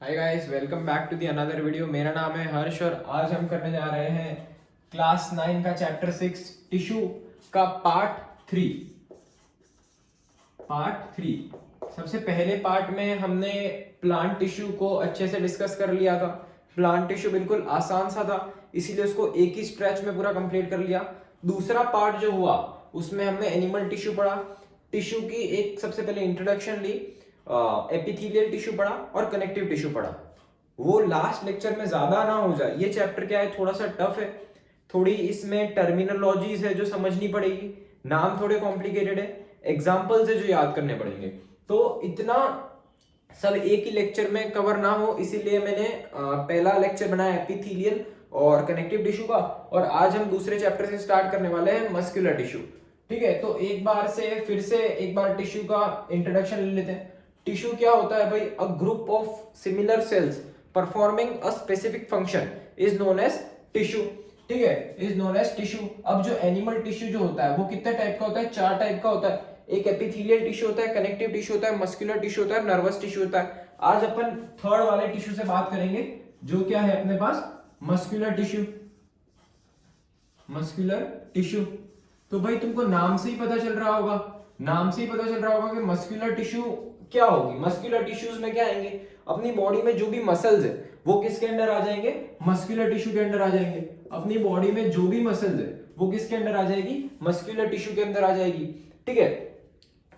Hi guys, welcome back to the another video. मेरा नाम है हर्ष और आज हम करने जा रहे हैं क्लास 9 का चैप्टर 6 टिश्यू का पार्ट 3। सबसे पहले पार्ट में हमने प्लांट टिश्यू को अच्छे से डिस्कस कर लिया था। प्लांट टिश्यू बिल्कुल आसान सा था, इसीलिए उसको एक ही स्ट्रेच में पूरा कंप्लीट कर लिया। दूसरा पार्ट जो हुआ उसमें हमने एनिमल टिश्यू पढ़ा, टिश्यू की एक सबसे पहले इंट्रोडक्शन ली, एपिथेलियल टिश्यू पढ़ा और कनेक्टिव टिश्यू पढ़ा। वो लास्ट लेक्चर में ज्यादा ना हो जाए, ये चैप्टर क्या है, थोड़ा सा टफ है, थोड़ी इसमें टर्मिनोलॉजीज है जो समझनी पड़ेगी, नाम थोड़े कॉम्प्लिकेटेड है, एग्जाम्पल्स है जो याद करने पड़ेंगे। तो इतना सब एक ही लेक्चर में कवर ना हो, इसीलिए मैंने पहला लेक्चर बनाया एपिथेलियल और कनेक्टिव टिश्यू का, और आज हम दूसरे चैप्टर से स्टार्ट करने वाले हैं मस्कुलर टिश्यू। ठीक है, तो एक बार से फिर से एक बार टिश्यू का इंट्रोडक्शन ले लेते हैं। टिश्यू क्या होता है भाई? A group of similar cells performing a specific function is known as tissue. ठीक है, इज नोन एज टिश्यू। अब जो एनिमल टिश्यू जो होता है वो कितने टाइप का होता है? 4 टाइप का होता है। एक एपिथेलियल टिश्यू होता है, कनेक्टिव टिश्यू होता है, मस्कुलर टिश्यू होता है, नर्वस टिश्यू होता है। आज अपन थर्ड वाले टिश्यू से बात करेंगे जो क्या है अपने पास, मस्कुलर टिश्यू। मस्कुलर टिश्यू तो भाई तुमको नाम से ही पता चल रहा होगा, नाम से ही पता चल रहा होगा कि मस्कुलर टिश्यू क्या होगी। मस्कुलर टिश्यूज में क्या आएंगे? अपनी बॉडी में जो भी मसल्स है वो किसके अंडर आ जाएंगे? मस्कुलर टिश्यू के अंदर आ जाएंगे। अपनी बॉडी में जो भी मसल्स है वो किसके अंदर आ जाएगी? मस्कुलर टिश्यू के अंदर आ जाएगी। ठीक है,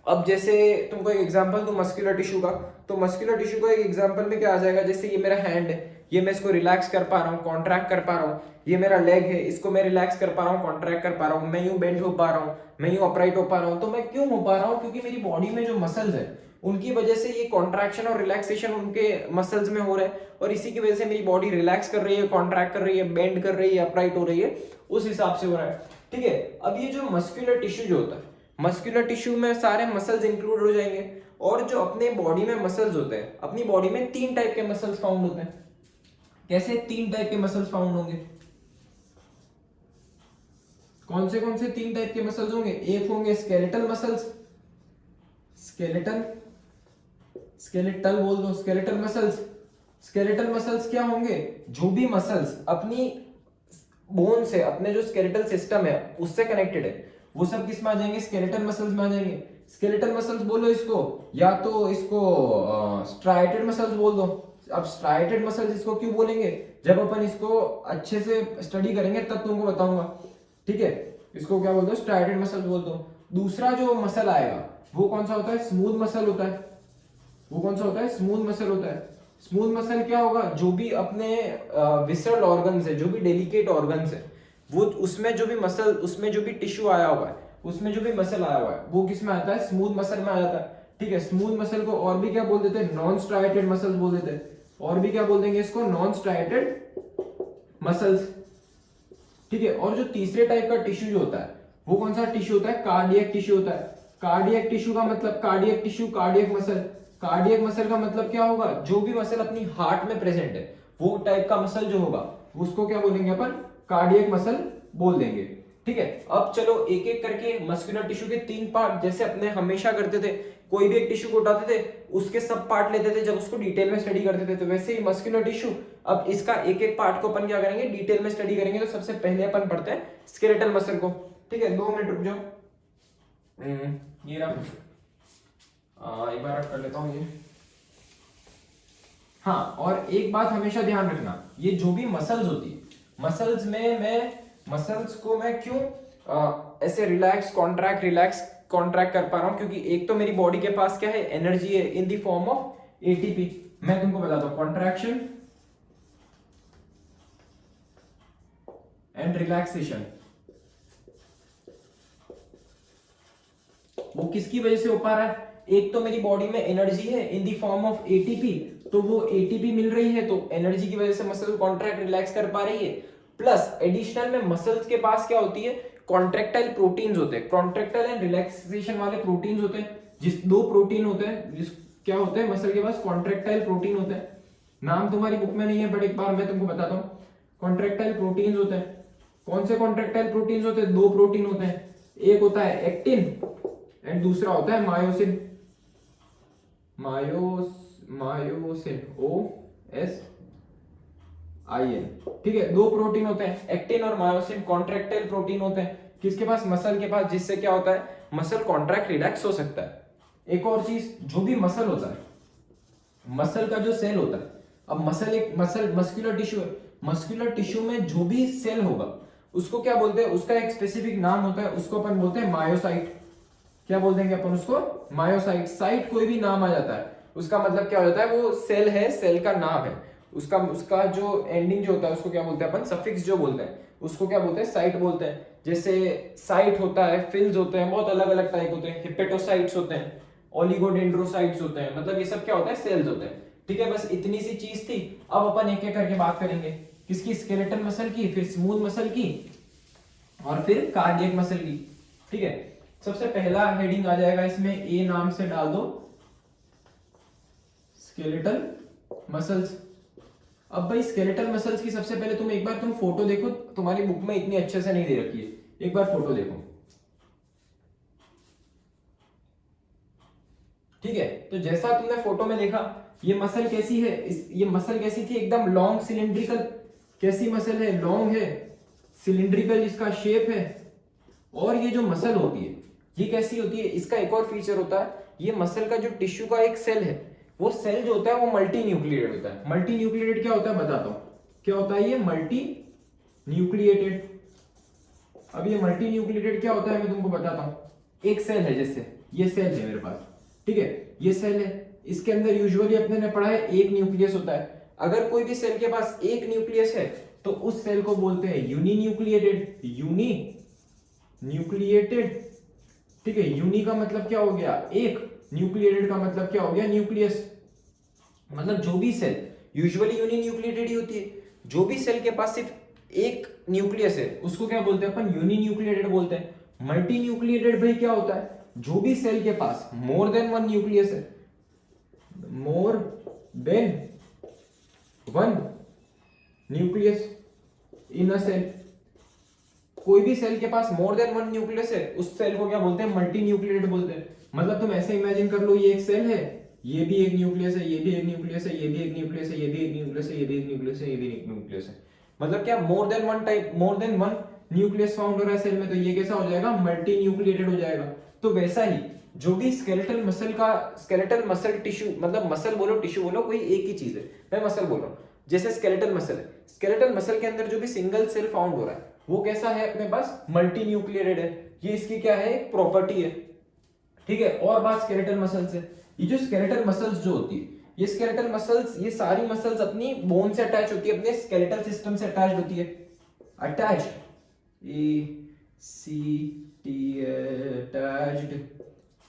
अब जैसे तुमको एक एग्जांपल दूं मस्कुलर टिश्यू का, तो मस्कुलर टिश्यू का एक एग्जांपल में क्या आ जाएगा? जैसे ये मेरा हैंड है, ये मैं इसको रिलैक्स कर पा रहा हूँ, कॉन्ट्रैक्ट कर पा रहा हूँ। ये मेरा लेग है, इसको मैं रिलैक्स कर पा रहा हूँ, कॉन्ट्रैक्ट कर पा रहा हूँ। मैं यूं बेंड हो पा रहा हूँ, मैं यूं अपराइट हो पा रहा हूँ। तो मैं क्यों हो पा रहा हूँ? क्योंकि मेरी बॉडी में जो मसल्स है उनकी वजह से ये कॉन्ट्रैक्शन और रिलैक्सेशन उनके मसल्स में हो रहा है, और इसी की वजह से मेरी बॉडी रिलैक्स कर रही है, कॉन्ट्रैक्ट कर रही है, बेंड कर रही है, अपराइट हो रही है, उस हिसाब से हो रहा है। ठीक है, अब ये जो मस्कुलर टिश्यू जो होता है, मस्कुलर टिश्यू में सारे मसल्स इंक्लूड हो जाएंगे। और जो अपने बॉडी में मसल्स होते हैं, अपनी बॉडी में 3 टाइप के मसल्स फाउंड होते हैं। कैसे 3 टाइप के मसल्स फाउंड होंगे? कौन से 3 टाइप के मसल्स होंगे? एक होंगे स्केलेटल मसल्स, स्केलेटल स्केलेटल बोल दो, स्केलेटल मसल्स। स्केलेटल मसल्स क्या होंगे? जो भी मसल्स अपनी बोन से, अपने जो स्केलेटल सिस्टम है उससे कनेक्टेड है, वो सब किस में आ जाएंगे? स्केलेटल मसल्स में आ जाएंगे। स्केलेटल मसल्स बोलो इसको, या तो इसको स्ट्राइटेड मसल्स बोल दो। अब स्ट्राइटेड मसल्स इसको क्यों बोलेंगे? जब अपन इसको अच्छे से स्टडी करेंगे तब तुमको बताऊंगा। ठीक है, इसको क्या बोल दो? स्ट्राइटेड मसल बोल दो। दूसरा जो मसल आएगा वो कौन सा होता है? स्मूथ मसल होता है। वो कौन सा होता है? स्मूथ मसल होता है। स्मूथ मसल क्या होगा? जो भी अपने विसरल ऑर्गन्स है, जो भी डेलिकेट ऑर्गन्स है, वो उसमें जो भी मसल, उसमें जो भी टिश्यू आया हुआ है, उसमें जो भी मसल आया हुआ है वो किस में आता है? स्मूथ मसल में आ जाता है। ठीक है, स्मूथ मसल को और भी क्या बोल देते हैं? नॉन स्ट्राइटेड मसल्स बोल देते हैं। और भी क्या बोल देंगे इसको? Non striated muscles. ठीक है, और जो तीसरे टाइप का टिश्यू जो होता है वो कौन सा टिश्यू होता है? कार्डियक टिश्यू होता है। कार्डियक टिश्यू का मतलब, cardiac tissue, cardiac muscle. Cardiac muscle का मतलब क्या होगा? जो भी मसल अपनी हार्ट में प्रेजेंट है वो टाइप का मसल जो होगा उसको क्या बोलेंगे अपन? कार्डियक मसल बोल देंगे। ठीक है, अब चलो एक एक करके मस्कुलर टिश्यू के 3 पार्ट, जैसे अपने हमेशा करते थे, कोई भी एक टिश्यू को उठाते थे, उसके सब पार्ट लेते थे जब उसको डिटेल में स्टडी करते थे, तो वैसे ही मस्कुलर टिश्यू, अब इसका एक एक पार्ट को अपन क्या करेंगे? डिटेल में स्टडी करेंगे। तो सबसे पहले अपन पढ़ते हैं स्केलेटल मसल को। ठीक है, 2 मिनट रुक जाओ। ये रहा, एक बार कर लेता हूँ ये। हाँ, और एक बात हमेशा ध्यान रखना, ये जो भी मसल्स होती है, मसल्स में मैं, मसल्स को मैं क्यों ऐसे रिलैक्स कॉन्ट्रैक्ट कर पा रहा हूं? क्योंकि एक तो मेरी बॉडी के पास क्या है? एनर्जी है in the form of ATP. मैं तुमको बताता हूं, कॉन्ट्रैक्शन एंड रिलैक्सेशन वो किसकी वजह से हो पा रहा है? एक तो मेरी बॉडी में एनर्जी है in the form of ATP, तो वो एटीपी मिल रही है, तो एनर्जी की वजह से मसल कॉन्ट्रैक्ट रिलैक्स कर पा रही है। प्लस एडिशनल में मसल्स के पास क्या होती है? कॉन्ट्रैक्टाइल प्रोटीन्स होते हैं, कॉन्ट्रैक्टाइल एंड रिलैक्सेशन वाले प्रोटीन्स होते हैं। जिस 2 प्रोटीन होते हैं, जिस क्या होते हैं मसल के पास? कॉन्ट्रैक्टाइल प्रोटीन होते हैं। नाम तुम्हारी बुक में नहीं है बट एक बार मैं तुमको बताता हूँ। कॉन्ट्रैक्टाइल प्रोटीन्स होते हैं। कौन से कॉन्ट्रैक्टाइल प्रोटीन्स होते हैं? 2 प्रोटीन होते हैं, एक होता है एक्टिन एंड दूसरा होता है मायोसिन। मायोसिन, ओ SIN। ठीक है, दो प्रोटीन होते हैं, एक्टिन और मायोसिन, कॉन्ट्रैक्टाइल प्रोटीन होते हैं किसके पास, मसल के पास, जिससे क्या होता है मसल कॉन्ट्रैक्ट रिलैक्स हो सकता है। एक और चीज, जो भी मसल होता है, मसल का जो सेल होता है, अब मसल एक मस्कुलर टिश्यू है, मस्कुलर टिश्यू में जो भी सेल होगा उसको क्या बोलते हैं, उसका एक स्पेसिफिक नाम होता है, उसको अपन बोलते हैं मायोसाइट। क्या बोल देंगे अपन उसको, मायोसाइट। साइट कोई भी नाम आ जाता है उसका मतलब क्या हो जाता है, वो सेल है, सेल का नाम है, उसका उसका जो एंडिंग जो होता है उसको क्या बोलते हैं अपन, सफिक्स जो बोलते हैं उसको क्या बोलते हैं, साइट बोलते हैं। जैसे साइट होता है, फिल्स होते हैं, बहुत अलग अलग टाइप होते हैं, हिपेटोसाइट्स होते हैं, ओलिगोडेंड्रोसाइट्स होते हैं, मतलब ये सब क्या होता है, सेल्स होते हैं। ठीक है, बस इतनी सी चीज थी। अब अपन एक एक करके बात करेंगे, किसकी, स्केलेटल मसल की, फिर स्मूथ मसल की, और फिर कार्डियक मसल की। ठीक है, सबसे पहला हेडिंग आ जाएगा इसमें, ए नाम से डाल दो, स्केलेटल मसल्स। अब भाई स्केलेटल मसल्स की सबसे पहले तुम एक बार तुम फोटो देखो, तुम्हारी बुक में इतनी अच्छे से नहीं दे रखी है, एक बार फोटो देखो। ठीक है, तो जैसा तुमने फोटो में देखा, ये मसल कैसी है, ये मसल कैसी थी, एकदम लॉन्ग सिलिंड्रिकल, कैसी मसल है, लॉन्ग है, सिलिंड्रिकल इसका शेप है। और ये जो मसल होती है ये कैसी होती है, इसका एक और फीचर होता है, ये मसल का जो टिश्यू का एक सेल है, वो सेल जो होता है वो मल्टी न्यूक्लिएटेड होता है। मल्टी न्यूक्लिएटेड क्या होता है बताता हूं, क्या होता है ये मल्टी न्यूक्लिएटेड। अब ये मल्टी न्यूक्लिएटेड क्या होता है मैं तुमको बताता हूं। एक सेल है, जैसे ये सेल है मेरे पास, ठीक है, ये सेल है, इसके अंदर यूजुअली अपने ने पढ़ा है एक न्यूक्लियस होता है। अगर कोई भी सेल के पास एक न्यूक्लियस है तो उस सेल को बोलते हैं यूनी न्यूक्लिएटेड, यूनी न्यूक्लिएटेड। ठीक है, यूनी का मतलब क्या हो गया एक, न्यूक्लिएटेड का मतलब क्या हो गया न्यूक्लियस। मतलब जो भी सेल, यूजुअली यूनी न्यूक्लिएटेड ही होती है, जो भी सेल के पास सिर्फ एक न्यूक्लियस है उसको क्या बोलते हैं अपन, यूनी न्यूक्लिएटेड बोलते हैं। मल्टी न्यूक्लिएटेड भाई क्या होता है, जो भी सेल के पास मोर देन वन न्यूक्लियस है, more than one nucleus in a cell. कोई भी सेल के पास मोर देन वन न्यूक्लियस है उस सेल को क्या बोलते हैं, मल्टी न्यूक्लिएटेड बोलते हैं। मतलब तुम ऐसे इमेजिन कर लो, ये एक सेल है, ये भी एक न्यूक्लियस है, ये भी एक न्यूक्लियस है, ये भी एक न्यूक्लियस है, ये भी एक न्यूक्लियस है, ये भी एक न्यूक्लियस है, ये भी एक न्यूक्लियस है। मतलब क्या, मोर देन वन टाइप, मोर देन वन न्यूक्लियस फाउंड हो रहा है सेल में, तो ये कैसा हो जाएगा, मल्टी न्यूक्लिएटेड हो जाएगा। तो वैसा ही जो भी स्केलेटल मसल का, स्केलेटल मसल टिश्यू, मतलब मसल बोलो टिश्यू बोलो, कोई एक ही चीज है, मैं मसल बोल रहा हूँ। जैसे स्केलेटल मसल है, स्केलेटल मसल के अंदर जो भी सिंगल सेल फाउंड हो रहा है वो कैसा है अपने पास, मल्टी न्यूक्लिएटेड है। ये इसकी क्या है, एक प्रॉपर्टी है। ठीक है, और बात स्केलेटल मसल्स है, ये जो स्केलेटल मसल्स जो होती है, ये स्केलेटल मसल्स, ये सारी मसल्स अपनी बोन से अटैच होती है, अपने स्केलेटल सिस्टम से अटैच होती है, attached, attached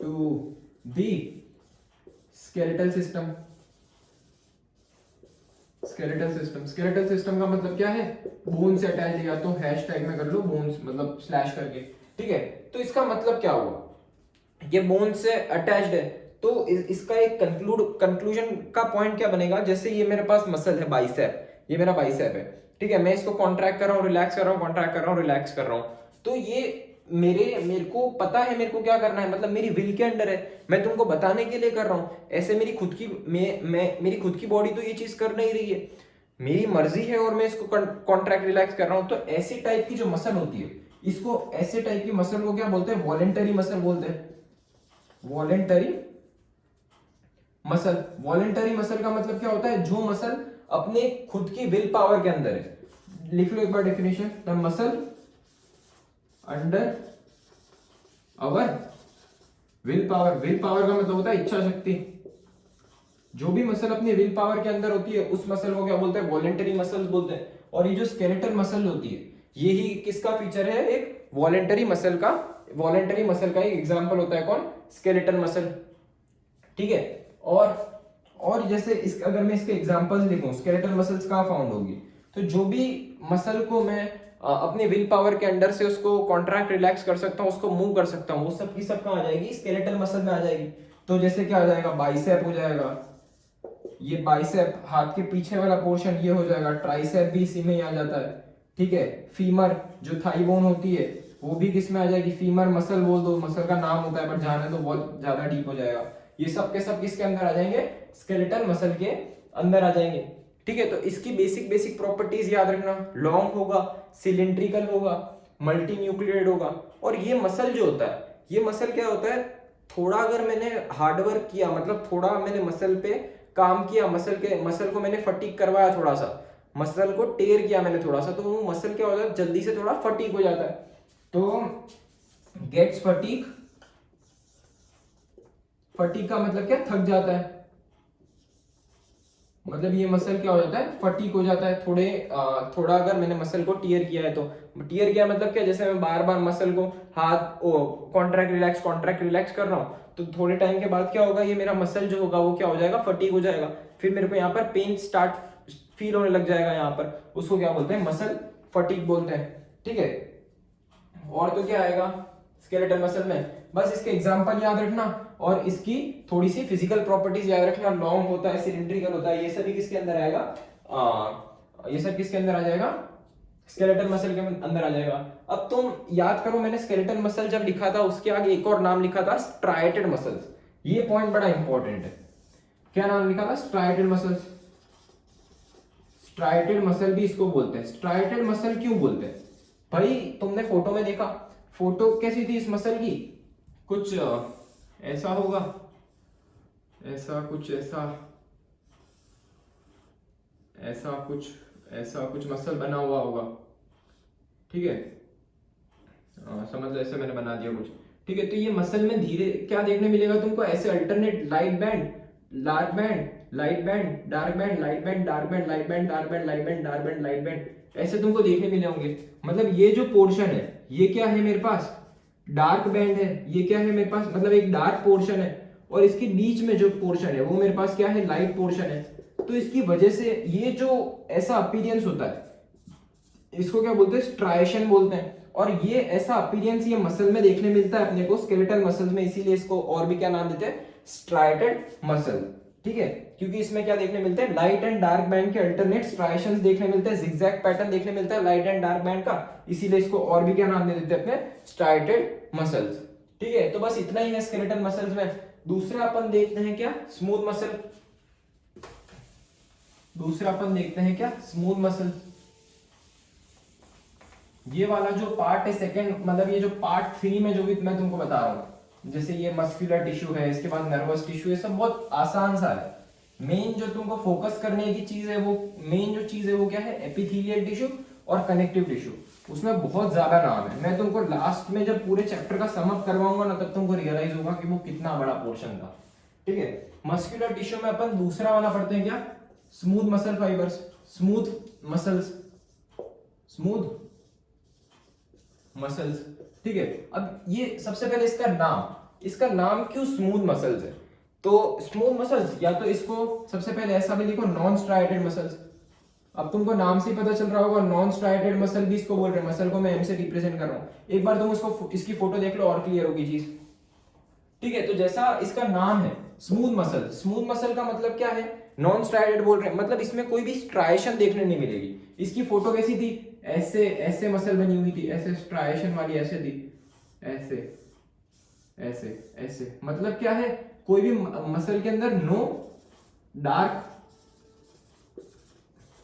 to the skeletal system. Skeletal system का मतलब क्या है, बोन से अटैच, या तो हैश टैग में कर लो बोन, मतलब स्लैश करके। ठीक है, तो इसका मतलब क्या हुआ, ये बोन से अटैच्ड है, तो इसका एक कंक्लूजन का पॉइंट क्या बनेगा, जैसे ये मेरे पास मसल है बाइसेप, ये मेरा बाइसेप है, ठीक है, मैं इसको कॉन्ट्रैक्ट कर रहा हूँ, रिलैक्स कर रहा हूँ, कॉन्ट्रैक्ट कर रहा हूँ, रिलैक्स कर रहा हूँ, तो ये मेरे को पता है मेरे को क्या करना है, मतलब मेरी विल के अंडर है, मैं तुमको बताने के लिए कर रहा हूँ। ऐसे मेरी खुद की मेरी खुद की बॉडी तो ये चीज कर नहीं रही है, मेरी मर्जी है और मैं इसको कॉन्ट्रैक्ट रिलैक्स कर रहा हूँ। तो ऐसी टाइप की जो मसल होती है, इसको ऐसे टाइप की मसल को क्या बोलते हैं, वॉलेंटरी मसल बोलते हैं, वॉलेंटरी मसल। वॉलेंटरी मसल का मतलब क्या होता है, जो मसल अपने खुद की विल पावर के अंदर है। लिख लो एक बार definition, the muscle under our will power. Will power का मतलब होता है इच्छा शक्ति। जो भी मसल अपनी विल पावर के अंदर होती है उस मसल को क्या बोलते हैं, वॉलेंटरी मसल्स बोलते हैं। और ये जो स्केलेटल मसल होती है यही किसका फीचर है, एक वॉलेंटरी मसल का। वॉलेंटरी मसल का एक एग्जांपल होता है कौन, स्केलेटल मसल। ठीक है, और जैसे इस, अगर मैं इसके एग्जांपल्स लिखूं, स्केलेटल मसल्स कहाँ फाउंड होगी, तो जो भी मसल को मैं अपने विल पावर के अंडर से उसको कॉन्ट्रैक्ट रिलैक्स कर सकता हूँ, उसको मूव कर सकता हूँ, वो सब की सब कहाँ आ जाएगी, स्केलेटल मसल में आ जाएगी। तो जैसे क्या आ जाएगा, बाइसेप हो जाएगा, ये बाइसेप हाथ के पीछे वाला पोर्शन ये हो जाएगा, ट्राइसेप भी इसी में ही आ जाता है। ठीक है, फीमर जो थाई बोन होती है वो भी किस में आ जाएगी, फीमर मसल बोल दो, मसल का नाम होता है, बट जाने तो बहुत ज्यादा डीप हो जाएगा। ये सब के सब किसके अंदर आ जाएंगे, स्केलेटल मसल के अंदर आ जाएंगे। ठीक है, तो इसकी बेसिक बेसिक प्रॉपर्टीज याद रखना, लॉन्ग होगा, सिलिंड्रिकल होगा, मल्टी न्यूक्लियेटेड होगा। और ये मसल जो होता है, ये मसल क्या होता है, थोड़ा अगर मैंने हार्डवर्क किया, मतलब थोड़ा मैंने मसल पे काम किया, मसल को मैंने फटीक करवाया, थोड़ा सा मसल को टेयर किया मैंने थोड़ा सा, तो वो मसल क्या होता है, जल्दी से थोड़ा फटीक हो जाता है। तो गेट्स फटीक, फटीक का मतलब क्या, थक जाता है, मतलब ये मसल क्या हो जाता है, फटीक हो जाता है। थोड़ा अगर मैंने मसल को टियर किया है, तो टियर किया मतलब क्या, जैसे मैं बार बार मसल को हाथ कॉन्ट्रैक्ट रिलैक्स कर रहा हूँ, तो थोड़े टाइम के बाद क्या होगा, ये मेरा मसल जो होगा वो क्या हो जाएगा, फटीक हो जाएगा। फिर मेरे को यहाँ पर पेन स्टार्ट फील होने लग जाएगा, यहाँ पर उसको क्या बोलते हैं, मसल फटीक बोलते हैं। ठीक है, और तो क्या आएगा स्केलेटल मसल में, बस इसके एग्जांपल याद रखना और इसकी थोड़ी सी फिजिकल प्रॉपर्टीज याद रखना। लॉन्ग होता है, सिलिंड्रिकल होता है, ये सभी किसके अंदर आएगा, ये सब किसके अंदर आ जाएगा, स्केलेटल मसल के अंदर आ जाएगा। अब तुम याद करो, मैंने स्केलेटल मसल जब लिखा था उसके आगे एक और नाम लिखा था, स्ट्राइएटेड मसल्स। ये पॉइंट बड़ा इंपॉर्टेंट है, क्या नाम लिखा था, स्ट्राइएटेड मसल्स। स्ट्राइएटेड मसल भी इसको बोलते हैं। स्ट्राइएटेड मसल क्यों बोलते हैं भाई, तुमने फोटो में देखा, फोटो कैसी थी इस मसल की, कुछ ऐसा होगा, ऐसा कुछ, ऐसा कुछ मसल बना हुआ होगा। ठीक है, समझ लो, ऐसे मैंने बना दिया कुछ। ठीक है, तो ये मसल में धीरे क्या देखने मिलेगा तुमको, ऐसे alternate light band, dark band, light band, dark band, light band, dark band, light band, dark band, light band, dark band, light band, ऐसे तुमको देखने मिले होंगे। मतलब ये जो पोर्शन है, ये क्या है मेरे पास, डार्क बैंड है, ये क्या है मेरे पास, मतलब एक डार्क पोर्शन है, और इसके बीच में जो पोर्शन है वो मेरे पास क्या है, लाइट पोर्शन है। तो इसकी वजह से ये जो ऐसा अपीयरेंस होता है, इसको क्या बोलते हैं, स्ट्राइएशन बोलते हैं। और ये ऐसा अपीयरेंस ये मसल में देखने मिलता है अपने को, स्केलेटल मसल्स में, इसीलिए इसको और भी क्या नाम देते हैं, स्ट्राइएटेड मसल। ठीक है, क्योंकि इसमें क्या देखने मिलते हैं, लाइट एंड डार्क बैंड के अल्टरनेट स्ट्राइएशंस देखने मिलते हैं, जिगजैग पैटर्न देखने मिलता है लाइट एंड डार्क बैंड का, इसीलिए इसको और भी क्या नाम दे देते हैं अपने, स्ट्राइएटेड मसल्स। ठीक है, तो बस इतना ही है स्केलेटल मसल्स में। दूसरा अपन देखते हैं क्या, स्मूथ मसल। दूसरा अपन देखते हैं क्या, स्मूथ मसल। ये वाला जो पार्ट है सेकंड, मतलब ये जो पार्ट 3 में जो भी मैं तुमको बता रहा हूं, जैसे ये मस्कुलर टिश्यू है, इसके बाद नर्वस टिश्यू, ये सब बहुत आसान सा है। मेन जो तुमको फोकस करने की चीज है, वो मेन जो चीज है वो क्या है, एपिथेलियल टिश्यू और कनेक्टिव टिश्यू। उसमें बहुत ज्यादा नाम है, मैं तुमको लास्ट में जब पूरे चैप्टर का सम अप करवाऊंगा ना, तब तुमको रियलाइज होगा कि वो कितना बड़ा पोर्शन था। ठीक है, मस्कुलर टिश्यू में अपन दूसरा वाला पढ़ते हैं क्या, smooth muscle fibres, smooth muscles, smooth muscles. ठीक है, अब ये सबसे पहले इसका नाम क्यों स्मूथ मसल्स है, तो स्मूथ मसल्स, या तो इसको सबसे पहले ऐसा भी लिखो, नॉन स्ट्राइएटेड मसल्स। अब तुमको नाम से ही पता चल रहा होगा, नॉन स्ट्राइएटेड मसल भी इसको बोल रहे हैं, मसल को मैं एम से रिप्रेजेंट कर रहा हूं। एक बार तुम इसको, इसकी फोटो देख लो और क्लियर होगी चीज। ठीक है, तो जैसा इसका नाम है स्मूथ मसल, स्मूथ मसल का मतलब क्या है, नॉन स्ट्राइएटेड बोल रहे हैं, मतलब इसमें कोई भी स्ट्राइएशन देखने नहीं मिलेगी। इसकी फोटो कैसी थी, ऐसे ऐसे मसल बनी हुई थी, ऐसे स्ट्राइएशन वाली ऐसे थी, ऐसे ऐसे ऐसे, मतलब क्या है, कोई भी मसल के अंदर no dark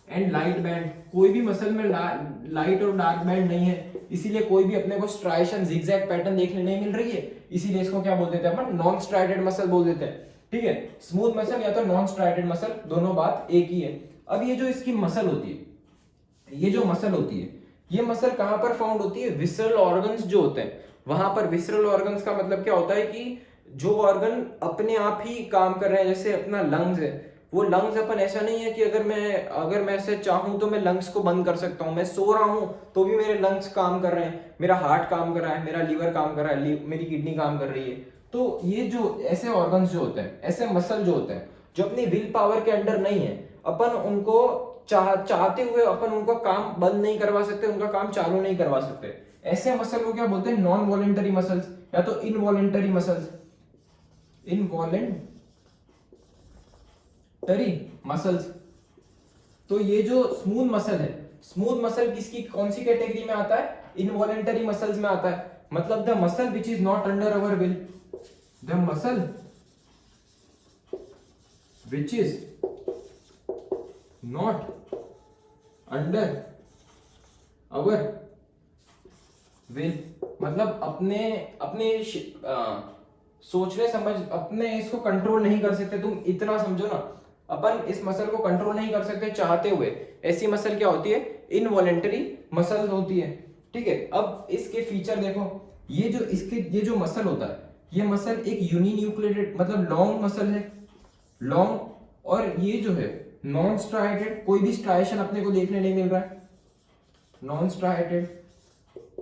and light band, कोई भी मसल में लाइट और डार्क बैंड नहीं है, इसीलिए कोई भी अपने को स्ट्राइएशन जिगजैग पैटर्न देखने नहीं मिल रही है, इसीलिए इसको क्या बोल देते हैं अपन, नॉन स्ट्राइएटेड मसल बोल देते हैं। ठीक है, स्मूथ मसल या तो नॉन स्ट्राइएटेड मसल, दोनों बात एक ही है। अब ये जो इसकी मसल होती है, ये जो मसल होती है, ये मसल कहां पर फाउंड होती है, विसरल ऑर्गन्स जो होते हैं वहां पर। विसरल ऑर्गन्स का मतलब क्या होता है कि जो ऑर्गन अपने आप ही काम कर रहे हैं, जैसे अपना लंग्स है, वो लंग्स अपन ऐसा नहीं है कि अगर मैं ऐसे चाहूं तो मैं लंग्स को बंद कर सकता हूं, मैं सो रहा हूं तो भी मेरे लंग्स काम कर रहे हैं, मेरा हार्ट काम कर रहा है, मेरा लीवर काम कर रहा है, मेरी किडनी काम कर रही है। तो ये जो ऐसे ऑर्गन्स जो होते हैं, ऐसे मसल जो होते हैं, जो अपनी विल पावर के अंडर नहीं है, अपन उनको चाहते हुए अपन उनको काम बंद नहीं करवा सकते, उनका काम चालू नहीं करवा सकते। ऐसे मसल को क्या बोलते हैं, नॉन वॉलेंटरी मसल्स या तो इनवॉलेंटरी मसल्स, इनवॉलेंटरी मसल्स। तो ये जो स्मूथ मसल है, स्मूथ मसल किसकी, कौन सी कैटेगरी में आता है, इनवॉलेंटरी मसल्स में आता है। मतलब the muscle which is not under our will, the muscle which is not under our will. मतलब अपने अपने सोचने समझ अपने इसको कंट्रोल नहीं कर सकते। तुम इतना समझो ना, अपन इस मसल को कंट्रोल नहीं कर सकते चाहते हुए। ऐसी मसल क्या होती है? इनवॉलेंटरी मसल होती है। ठीक है, अब इसके फीचर देखो। ये जो मसल होता है, ये मसल एक यूनिन्यूक्लिएटेड मतलब लॉन्ग मसल है, लॉन्ग। और ये जो है नॉन स्ट्राइटेड, कोई भी स्ट्राइशन अपने को देखने नहीं मिल रहा है, नॉन स्ट्राइटेड।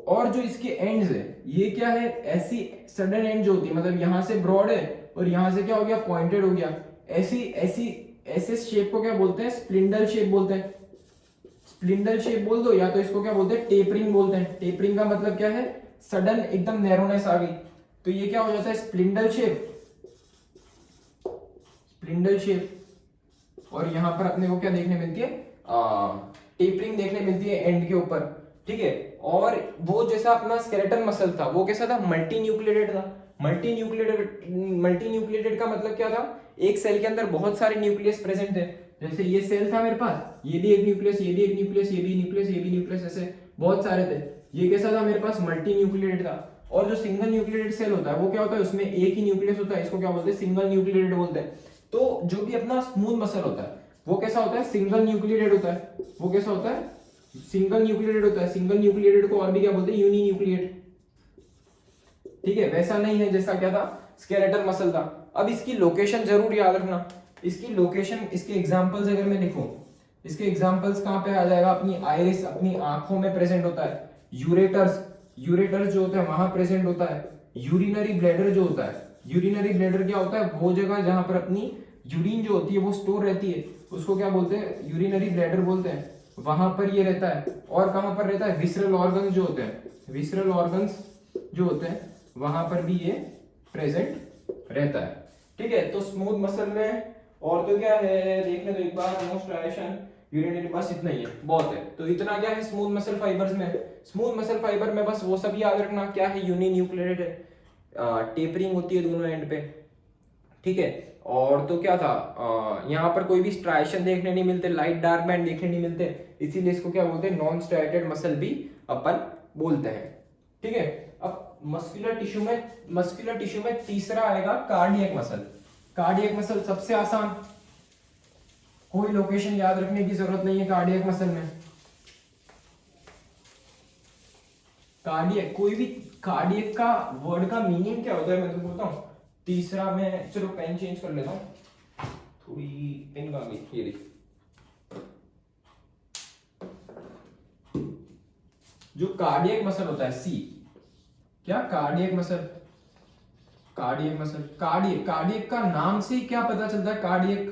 और जो इसके एंड्स है, ये क्या है? ऐसी सडन एंड जो होती है, मतलब यहां से ब्रॉड है और यहां से क्या हो गया? पॉइंटेड हो गया। ऐसी ऐसी ऐसे शेप को क्या बोलते हैं? स्प्लिंडल शेप बोलते हैं। स्प्लिंडल शेप बोल दो, या तो इसको क्या बोलते हैं? टेपरिंग बोलते हैं। टेपरिंग का मतलब क्या है? सडन एकदम नैरोनेस आ गई, तो ये क्या हो जाता है? स्प्लिंडल शेप, स्प्लिंडल शेप। और यहां पर अपने को क्या देखने मिलती है? टेपरिंग देखने मिलती है एंड के ऊपर। ठीक है, और वो जैसा अपना स्केलेटल मसल था, वो कैसा था? मल्टी न्यूक्लिएटेड था। मल्टी न्यूक्लिएटेड का मतलब क्या था? एक सेल के अंदर बहुत सारे न्यूक्लियस प्रेजेंट है। जैसे ये सेल था मेरे पास, ये भी एक न्यूक्लियस, ये भी एक न्यूक्लियस, ये भी न्यूक्लियस, ये भी न्यूक्लियस, ऐसे बहुत सारे थे। ये कैसा था मेरे पास? मल्टी न्यूक्लिएटेड था। और जो सिंगल न्यूक्लिएटेड सेल होता है वो क्या होता है? उसमें एक ही न्यूक्लियस होता है, इसको क्या बोलते हैं? सिंगल न्यूक्लिएटेड बोलते हैं। तो जो भी अपना स्मूथ मसल होता है वो कैसा होता है? सिंगल न्यूक्लिएटेड होता है। वो कैसा होता है? सिंगल न्यूक्लिएटेड होता है। सिंगल न्यूक्लिएटेड को और भी क्या बोलते हैं? Uninucleate. ठीक है, वैसा नहीं है जैसा क्या था? स्केलेटल मसल था। अब इसकी लोकेशन जरूर याद रखना। इसकी लोकेशन, इसके एग्जांपल्स अगर मैं लिखूं, इसके एग्जांपल्स कहां पे आ जाएगा? अपनी आइरिस, अपनी आंखों में प्रेजेंट होता है। यूरेटर्स, यूरेटर्स जो होता है वहां प्रेजेंट होता है। यूरिनरी ब्लैडर जो होता है, यूरिनरी ब्लैडर क्या होता है? वो जगह जहां पर अपनी यूरिन जो होती है वो स्टोर रहती है, उसको क्या बोलते हैं? यूरिनरी ब्लैडर बोलते हैं। वहां पर ये रहता है। और कहां पर रहता है? विसरल ऑर्गन्स जो होते हैं, विसरल ऑर्गन्स जो होते हैं वहां पर भी ये प्रेजेंट रहता है। ठीक है, तो स्मूथ मसल में और तो क्या है देखने तो एक बार, नो स्ट्राइएशन, यूरिनरी, बस इतना ही है, बहुत है। तो इतना क्या है स्मूथ मसल फाइबर्स में? स्मूथ मसल फाइबर में बस वो सब याद रखना, क्या है? यूनि न्यूक्लिएटेड है, टेपरिंग होती है दोनों एंड पे। ठीक है, और तो क्या था? यहाँ पर कोई भी स्ट्राइएशन देखने नहीं मिलते, लाइट डार्क बैंड देखने नहीं मिलते, इसीलिए इसको क्या बोलते हैं? नॉन स्ट्राइटेड मसल भी अपन बोलते हैं। ठीक है, अब मस्कुलर टिश्यू में तीसरा आएगा कार्डियक मसल। कार्डियक मसल सबसे आसान, कोई लोकेशन याद रखने की जरूरत नहीं है कार्डियक मसल में। कार्डियक, कोई भी कार्डियक का वर्ड का मीनिंग क्या होता है मैं तो बोलता हूं। तीसरा में, चलो पेन चेंज कर लेता हूं, थोड़ी पेन कहाँ गई? ये देखिए, जो कार्डियक मसल होता है, सी, क्या? Cardiac muscle, cardiac muscle, cardiac का नाम से ही क्या पता चलता है? कार्डियक,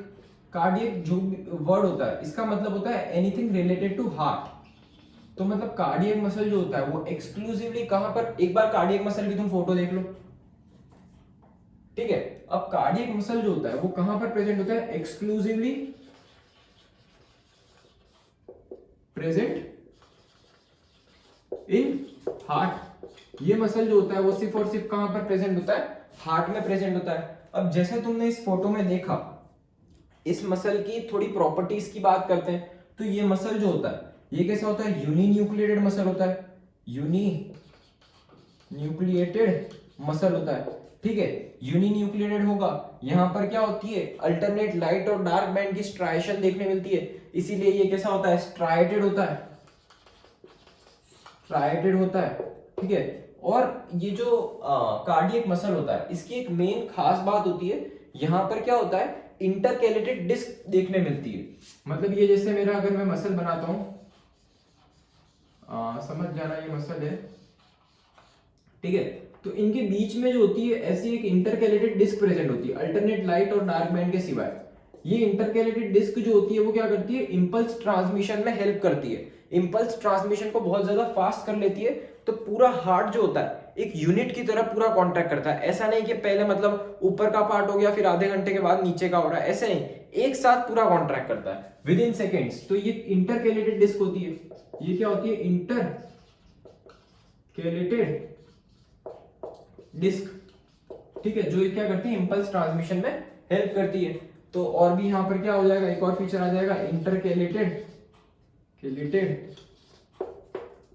कार्डियक जो वर्ड होता है इसका मतलब होता है एनीथिंग रिलेटेड टू हार्ट। तो मतलब कार्डियक मसल जो होता है वो एक्सक्लूसिवली कहां पर? एक बार कार्डियक मसल की तुम फोटो देख लो। ठीक है, अब कार्डियक मसल जो होता है वो कहां पर प्रेजेंट होता है? Exclusively present in heart. ये मसल जो होता है वो सिर्फ और सिर्फ कहां पर प्रेजेंट होता है? हार्ट में प्रेजेंट होता है। अब जैसे तुमने इस फोटो में देखा, इस मसल की थोड़ी प्रॉपर्टीज की बात करते हैं। तो ये मसल जो होता है ये कैसा होता है? यूनि न्यूक्लिएटेड मसल होता है, यूनि न्यूक्लिएटेड मसल होता है। ठीक है, यूनि न्यूक्लिएटेड होगा, यहां पर क्या होती है? अल्टरनेट लाइट और डार्क बैंड की स्ट्राइएशन देखने मिलती है, इसीलिए ये कैसा होता है? स्ट्राइटेड होता है, स्ट्राइटेड होता है। ठीक है, और ये जो कार्डियक मसल होता है इसकी एक मेन खास बात होती है, यहां पर क्या होता है? इंटरकैलेटेड डिस्क देखने मिलती है। मतलब ये जैसे मेरा, अगर मैं मसल बनाता हूं, समझ जाना ये मसल है। ठीक है, तो इनके बीच में जो होती है ऐसी एक इंटरकैलेटेड डिस्क प्रेजेंट होती है, अल्टरनेट लाइट और डार्क बैंड के सिवाय। ये इंटरकैलेटेड डिस्क जो होती है वो क्या करती है? इंपल्स ट्रांसमिशन में हेल्प करती है, इंपल्स ट्रांसमिशन को बहुत ज्यादा फास्ट कर लेती है। तो पूरा हार्ट जो होता है एक यूनिट की तरह पूरा कॉन्ट्रैक्ट करता है। ऐसा नहीं कि पहले मतलब ऊपर का पार्ट हो गया फिर आधे घंटे के बाद नीचे का हो रहा है, ऐसे नहीं, एक साथ पूरा कॉन्ट्रैक्ट करता है विद इन सेकेंड्स। तो ये इंटरकैलेटेड डिस्क होती है। ये क्या होती है? Intercalated disc. ठीक है, जो क्या करती है? इंपल्स ट्रांसमिशन में हेल्प करती है। तो और भी यहाँ पर क्या हो जाएगा, एक और फीचर आ जाएगा, इंटरकेलेटेड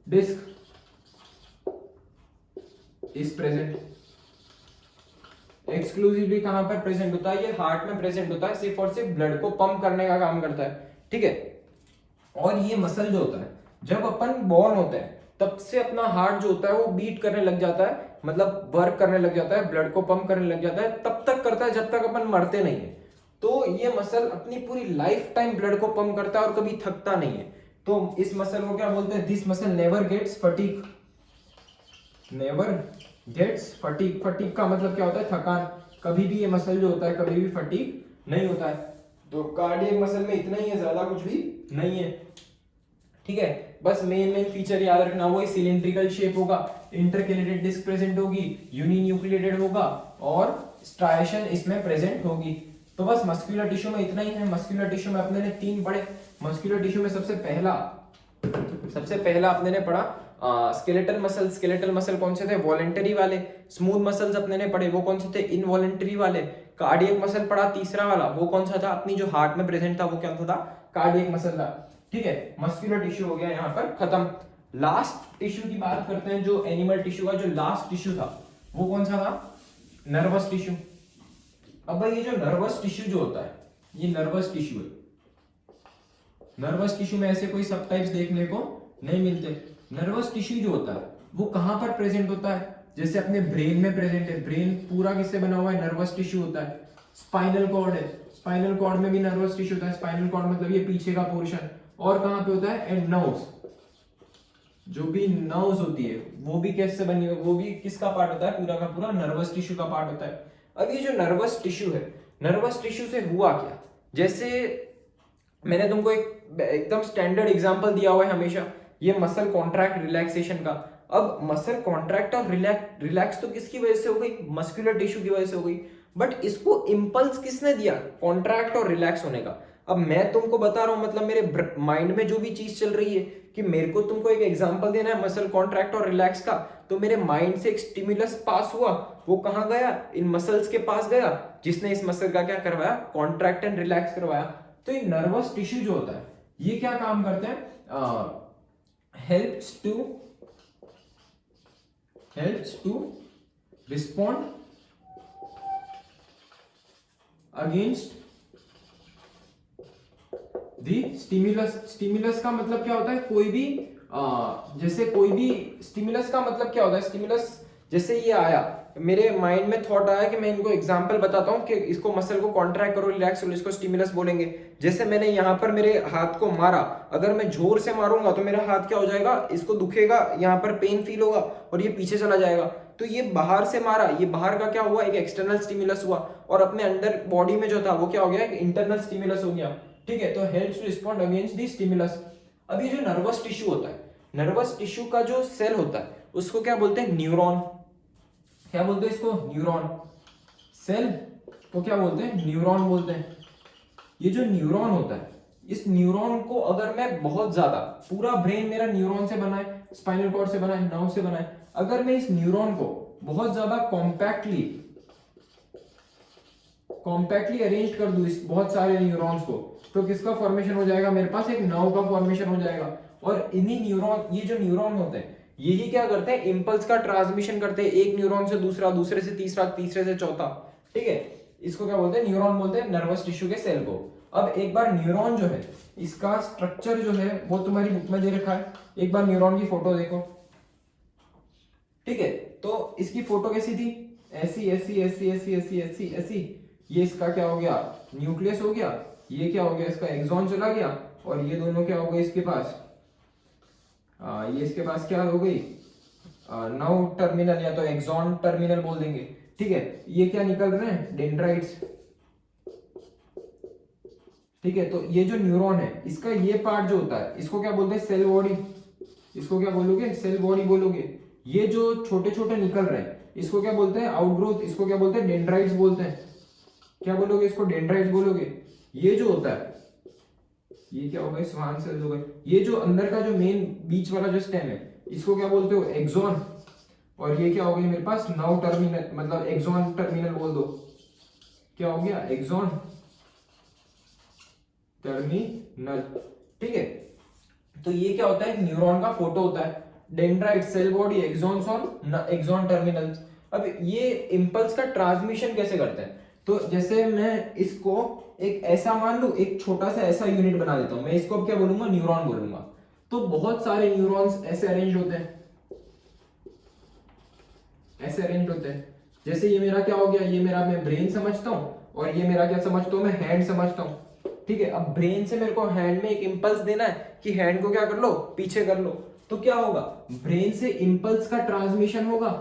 डिस्क इज प्रेजेंट। एक्सक्लूसिवली कहां पर प्रेजेंट होता है, ये हार्ट में प्रेजेंट होता है, सिर्फ और सिर्फ ब्लड को पंप करने का काम करता है, ठीक है। और ये मसल जो होता है, जब अपन बॉर्न होते हैं तब से अपना हार्ट जो होता है वो बीट करने लग जाता है, मतलब वर्क करने लग जाता है, ब्लड को पंप करने लग जाता है, तब तक करता है जब तक अपन मरते नहीं है। तो ये मसल अपनी पूरी लाइफ टाइम ब्लड को पंप करता है और कभी थकता नहीं है। तो इस मसल को क्या बोलते हैं, this muscle never gets fatigue, never gets fatigue. Fatigue का मतलब क्या होता है, थकान। कभी भी ये मसल जो होता है कभी भी फटीग नहीं होता है। तो कार्डियक मसल में इतना ही है, ज्यादा कुछ भी नहीं है, ठीक है। बस मेन फीचर याद रखना, वो सिलिंड्रिकल शेप होगा, इंटरकेलेटेड डिस्क प्रेजेंट होगी, यूनिन्यूक्लिएटेड होगा और स्ट्राइएशन इसमें प्रेजेंट होगी। तो बस मस्कुलर टिश्यू में इतना ही है। मस्कुलर टिश्यू में अपने ने 3 पढ़े। मस्कुलर टिश्यू में सबसे पहला अपने ने पढ़ा स्केलेटल मसल। स्केलेटल मसल कौन से थे, वॉलेंटरी वाले। स्मूथ मसल्स अपने ने पढ़े, वो कौन से थे, इनवॉलेंटरी वाले। कार्डियक मसल पढ़ा तीसरा वाला, वो कौन सा था, अपनी जो हार्ट में प्रेजेंट था वो क्या था, कार्डियक मसल था, ठीक है। मस्कुलर टिश्यू हो गया यहाँ पर खत्म। लास्ट टिश्यू की बात करते हैं, जो एनिमल टिश्यू का जो लास्ट टिश्यू था वो कौन सा था, नर्वस टिश्यू। अब भाई ये जो नर्वस टिश्यू जो होता है, ये नर्वस टिश्यू है। नर्वस टिश्यू में ऐसे कोई सब टाइप्स देखने को नहीं मिलते। नर्वस टिश्यू जो होता है वो कहां पर प्रेजेंट होता है, जैसे अपने ब्रेन में प्रेजेंट है। ब्रेन पूरा किससे बना हुआ है, नर्वस टिश्यू होता है। स्पाइनल कॉर्ड है, स्पाइनल कॉर्ड में भी नर्वस टिश्यू होता है। स्पाइनल कॉर्ड मतलब ये पीछे का पोर्शन। और कहां पे होता है, एंड नर्व्स, जो भी नर्व्स होती है वो भी कैसे बनी हुई, वो भी किसका पार्ट होता है, पूरा का पूरा नर्वस टिश्यू का पार्ट होता है। अब ये जो नर्वस टिश्यू है, नर्वस टिश्यू से हुआ क्या, जैसे मैंने तुमको एकदम स्टैंडर्ड एग्जांपल दिया हुआ है हमेशा, ये मसल कॉन्ट्रैक्ट रिलैक्सेशन का। अब मसल कॉन्ट्रैक्ट और रिलैक्स तो किसकी वजह से हो गई, मस्कुलर टिश्यू की वजह से हो गई, बट इसको इंपल्स किसने दिया, कॉन्ट्रैक्ट और रिलैक्स होने का। अब मैं तुमको बता रहा हूं, मतलब मेरे माइंड में जो भी चीज चल रही है कि मेरे को तुमको एक एग्जांपल देना है मसल कॉन्ट्रैक्ट और रिलैक्स का, तो मेरे माइंड से एक स्टिमुलस पास हुआ, वो कहां गया, इन मसल्स के पास गया, जिसने इस मसल का क्या करवाया, कॉन्ट्रैक्ट एंड रिलैक्स करवाया। तो ये नर्वस टिश्यू जो होता है ये क्या काम करते हैं, helps to respond against the stimulus. Stimulus का मतलब क्या होता है, कोई भी जैसे कोई भी स्टिमुलस का मतलब क्या होता है, स्टिमुलस जैसे ये आया मेरे माइंड में थॉट आया कि मैं इनको एग्जांपल बताता हूँ कि इसको मसल को कॉन्ट्रैक्ट करो, रिलैक्स करो, इसको स्टिमुलस बोलेंगे। जैसे मैंने यहाँ पर मेरे हाथ को मारा, अगर मैं जोर से मारूंगा तो मेरा हाथ क्या हो जाएगा, इसको दुखेगा, यहाँ पर पेन फील होगा और ये पीछे चला जाएगा। तो ये बाहर से मारा, ये बाहर का क्या हुआ, एक एक्सटर्नल स्टिमुलस हुआ, और अपने अंदर बॉडी में जो था वो क्या हो गया, एक इंटरनल स्टिमुलस हो गया, ठीक है। तो helps to respond against the stimulus. अब ये जो नर्वस टिश्यू होता है, नर्वस टिश्यू का जो सेल होता है उसको क्या बोलते हैं, न्यूरॉन। क्या बोलते हैं इसको, न्यूरॉन। सेल को क्या बोलते हैं, न्यूरॉन बोलते हैं। ये जो न्यूरॉन होता है, इस न्यूरॉन को अगर मैं बहुत ज्यादा, पूरा ब्रेन मेरा न्यूरॉन से बना है, स्पाइनल कॉर्ड से बना है, नर्व से बना है, अगर मैं इस न्यूरॉन को बहुत ज्यादा कॉम्पैक्टली अरेंज कर दूं, इस बहुत सारे न्यूरॉन्स को, तो किसका फॉर्मेशन हो जाएगा, मेरे पास एक नर्व का फॉर्मेशन हो जाएगा। और इन्हीं न्यूरॉन, ये जो न्यूरॉन होते हैं यही क्या करते हैं, इंपल्स का ट्रांसमिशन करते हैं, एक न्यूरॉन से दूसरा, दूसरे से तीसरा, तीसरे से चौथा, ठीक है। इसको क्या बोलते हैं, न्यूरॉन बोलते हैं, नर्वस टिश्यू के सेल को। अब एक बार न्यूरॉन जो है, इसका स्ट्रक्चर जो है वो तुम्हारी बुक में दे रखा है, एक बार न्यूरॉन की फोटो देखो, ठीक है। तो इसकी फोटो कैसी थी, ऐसी ऐसी ऐसी ऐसी ऐसी ऐसी ऐसी। ये इसका क्या हो गया, न्यूक्लियस हो गया, ये क्या हो गया, इसका एक्सॉन चला गया, और ये दोनों क्या हो गए इसके पास, ये इसके पास क्या हो गई, नर्व टर्मिनल, या तो एक्सॉन टर्मिनल बोल देंगे, ठीक है। ये क्या निकल रहे हैं, डेंड्राइट्स, ठीक है। तो ये जो न्यूरॉन है, इसका ये पार्ट जो होता है इसको क्या बोलते हैं, सेल बॉडी। इसको क्या बोलोगे, सेल बॉडी बोलोगे। ये जो छोटे छोटे निकल रहे हैं इसको क्या बोलते हैं, आउटग्रोथ। इसको क्या बोलते हैं, डेंड्राइट्स बोलते हैं। क्या बोलोगे इसको, डेंड्राइट्स बोलोगे। ये जो होता है, ये क्या होगा, स्वान सेल्स हो गए। ये जो अंदर का जो मेन बीच वाला जो स्टेम है इसको क्या बोलते हो, एक्सॉन। और ये क्या हो गया मेरे पास, नर्व टर्मिनल, मतलब एक्सॉन टर्मिनल बोल दो, क्या हो गया, एक्सॉन टर्मिनल। ठीक है, तो ये क्या होता है, न्यूरॉन का फोटो होता है, डेंड्राइट, सेल बॉडी, एक्सॉन्स और एक्सॉन टर्मिनल्स। अब ये इंपल्स का ट्रांसमिशन कैसे करते हैं, तो जैसे मैं इसको एक ऐसा मान लूं, एक छोटा सा ऐसा यूनिट बना देता हूं, मैं इसको अब क्या बोलूंगा, न्यूरॉन बोलूंगा। तो बहुत सारे न्यूरॉन्स ऐसे अरेंज होते हैं, ऐसे अरेंज होते हैं। जैसे ये मेरा क्या हो गया, ये मेरा मैं ब्रेन समझता हूँ, और ये मेरा क्या समझता हूँ, मैं हैंड समझता हूँ। ठीक है, अब ब्रेन से मेरे को हैंड में एक इंपल्स देना है कि हैंड को क्या कर लो, पीछे कर लो। तो क्या होगा, ब्रेन से इंपल्स का ट्रांसमिशन होगा,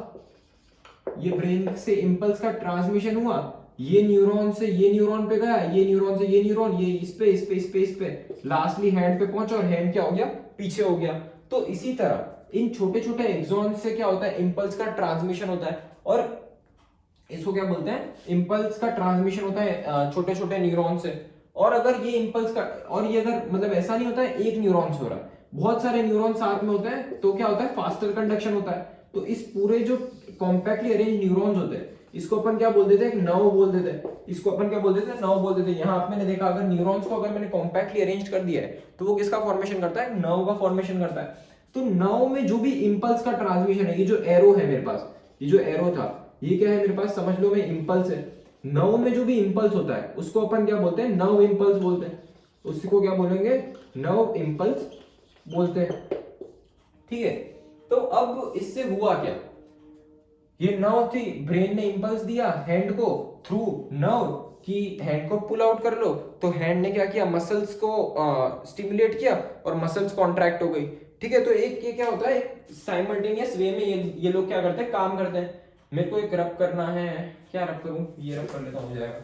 ये ब्रेन से इंपल्स का ट्रांसमिशन हुआ, ये न्यूरॉन से ये न्यूरॉन पे गया, ये न्यूरॉन से ये न्यूरॉन, ये इस पे इस पे इस पे इस पे, लास्टली हैंड पे पहुंचा और हैंड क्या हो गया, पीछे हो गया। तो इसी तरह इन छोटे छोटे एक्सॉन से क्या होता है, इंपल्स का ट्रांसमिशन होता है, और इसको क्या बोलते हैं, इंपल्स का ट्रांसमिशन होता है छोटे छोटे न्यूरॉन से। और अगर ये इंपल्स का, और ये अगर मतलब ऐसा नहीं होता है एक न्यूरॉन से हो रहा है, बहुत सारे न्यूरॉन साथ में होते हैं, तो क्या होता है, फास्टर कंडक्शन होता है। तो इस पूरे जो कॉम्पैक्टली अरेंज न्यूरॉन्स होते हैं, इसको अपन क्या बोल देते हैं, नर्व बोल देते हैं, इसको अपन क्या बोल देते हैं, नर्व बोल देते हैं। यहाँ आपने देखा, अगर न्यूरॉन्स को अगर मैंने कॉम्पैक्टली अरेंज कर दिया है, तो वो किसका फॉर्मेशन करता है, नर्व का फॉर्मेशन करता है। तो नर्व में जो भी इंपल्स का ट्रांसमिशन है, ये जो एरो है मेरे पास, ये जो एरो था, ये क्या है मेरे पास, समझ लो मैं इंपल्स है। नर्व में जो भी इंपल्स होता है उसको अपन क्या बोलते हैं, नर्व इंपल्स बोलते हैं, उसको क्या बोलेंगे, नर्व इंपल्स बोलते हैं। ठीक है, तो अब इससे हुआ क्या, ये नर्व थी, ब्रेन ने इंपल्स दिया हैंड को थ्रू नर्व कि हैंड को पुल आउट कर लो, तो हैंड ने क्या किया, मसल्स को स्टिमुलेट किया और मसल्स कॉन्ट्रैक्ट हो गई। ठीक है, तो एक ये क्या होता है, एक साइमल्टेनियस वे में ये लोग क्या करते हैं, काम करते हैं। मेरे को एक रब करना है, क्या रब करूं, ये रब कर लेता हूं, हो जाएगा।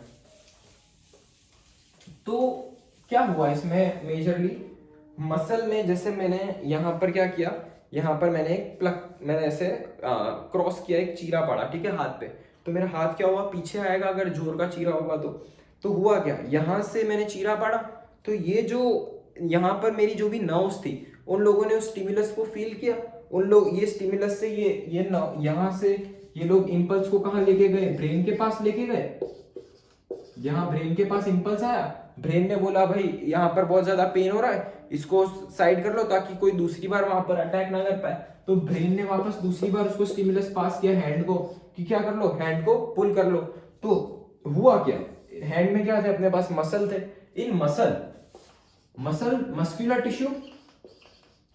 तो क्या हुआ इसमें मेजरली, मसल में जैसे मैंने यहाँ पर क्या किया, यहाँ पर मैंने एक प्लग, मैंने ऐसे क्रॉस किया, एक चीरा पड़ा, ठीक है, हाथ पे। तो मेरा हाथ क्या हुआ, पीछे आएगा अगर जोर का चीरा होगा तो हुआ क्या, यहाँ से मैंने चीरा पड़ा, तो ये जो यहाँ पर मेरी जो भी नर्व्स थी, उन लोगों ने उस स्टिमुलस को फील किया, उन लोग ये स्टिमुलस से ये यहाँ से ये लोग इंपल्स को कहाँ लेके गए, ब्रेन के पास लेके गए। यहाँ ब्रेन के पास इंपल्स आया, ब्रेन ने बोला भाई यहाँ पर बहुत ज्यादा पेन हो रहा है, इसको साइड कर लो ताकि कोई दूसरी बार वहां पर अटैक ना कर पाए। तो ब्रेन ने वापस दूसरी बार उसको स्टिमुलस पास किया हैंड को कि क्या कर लो, हैंड को पुल कर लो। तो हुआ क्या, हैंड में क्या थे, अपने पास मसल थे। इन मस्कुलर टिश्यू,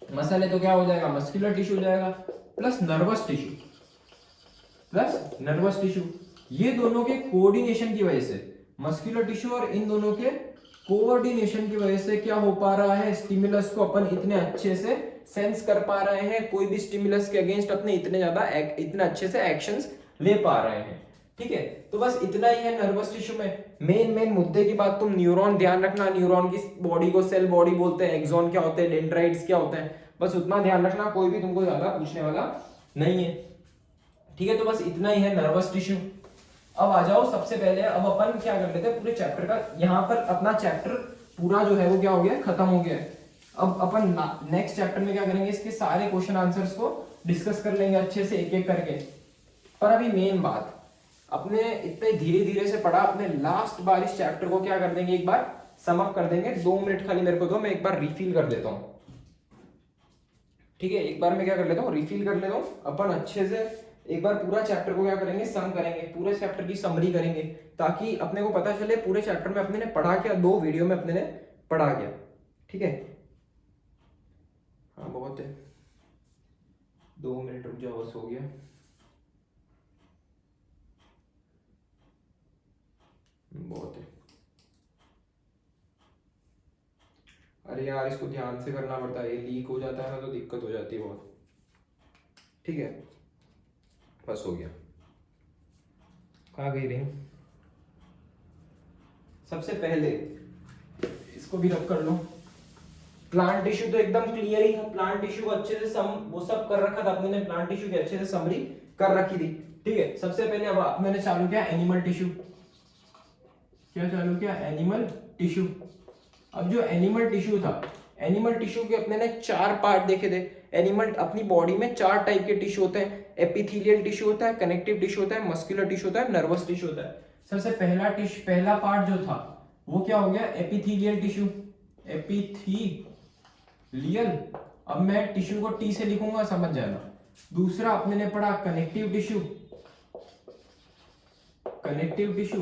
मसल है तो क्या हो जाएगा, मस्कुलर टिश्यू हो जाएगा, प्लस नर्वस टिश्यू। ये दोनों के कोऑर्डिनेशन की वजह से, मस्कुलर टिश्यू और इन दोनों के कोऑर्डिनेशन की वजह से क्या हो पा रहा है, स्टिमुलस को अपन इतने अच्छे से सेंस कर पा रहे हैं, कोई भी स्टिमुलस के अगेंस्ट अपने इतने अच्छे से एक्शंस ले पा रहे हैं। ठीक है, तो बस इतना ही है नर्वस टिश्यू में। मेन मुद्दे की बात, तुम न्यूरॉन ध्यान रखना, न्यूरॉन की बॉडी को सेल बॉडी बोलते हैं, एक्सॉन क्या होते हैं, डेंड्राइट्स क्या होते हैं, बस उतना ध्यान रखना, कोई भी तुमको ज्यादा पूछने वाला नहीं है। ठीक है, तो बस इतना ही है नर्वस टिश्यू। अब आ जाओ, सबसे पहले अब अपन क्या कर लेते हैं, पूरे चैप्टर का यहाँ पर अपना चैप्टर पूरा जो है वो क्या हो गया, खत्म हो गया है। अब अपन नेक्स्ट चैप्टर में क्या करेंगे, इसके सारे क्वेश्चन आंसर्स को डिस्कस कर लेंगे अच्छे से एक एक करके। पर अभी मेन बात, अपने इतने धीरे धीरे से पढ़ा, अपने लास्ट बार इस चैप्टर को क्या कर देंगे, एक बार सम अप कर देंगे। 2 मिनट खाली मेरे को दो, मैं एक बार रिफिल कर देता हूँ। ठीक है, एक बार मैं क्या कर लेता हूँ, रिफिल कर लेता हूँ। अपन अच्छे से एक बार पूरा चैप्टर को क्या करेंगे, सम करेंगे, पूरे चैप्टर की समरी करेंगे, ताकि अपने को पता चले पूरे चैप्टर में अपने ने पढ़ा क्या, 2 वीडियो में अपने ने पढ़ा क्या। ठीक है, हाँ बहुत है, 2 मिनट रुक जाओ, बस हो गया। बहुत है, अरे यार इसको ध्यान से करना पड़ता है, ये लीक हो जाता है ना तो दिक्कत हो जाती है बहुत। ठीक है, बस हो गया। कहाँ गई रही, सबसे पहले इसको भी रब कर लो। प्लांट टिश्यू तो एकदम क्लियर ही है, प्लांट टिश्यू को अच्छे से वो सब कर रखा था अपने ने, प्लांट टिश्यू की अच्छे से समरी कर रखी थी। ठीक है, सबसे पहले अब मैंने चालू किया एनिमल टिश्यू। क्या चालू किया, एनिमल टिश्यू। अब जो एनिमल टिश्यू था, एनिमल टिश्यू के अपने ने 4 पार्ट देखे थे। एनिमल अपनी बॉडी में 4 टाइप के टिश्यू होते हैं, एपिथेलियल टिश्यू होता है, कनेक्टिव टिश्यू होता है, मस्कुलर टिश्यू होता है, नर्वस टिश्यू होता है। सबसे पहला पार्ट जो था वो क्या हो गया, एपिथेलियल टिश्यू। एपिथीलियल, अब मैं टिश्यू को टी से लिखूंगा, समझ जाना। दूसरा अपने ने पढ़ा कनेक्टिव टिश्यू, कनेक्टिव टिश्यू।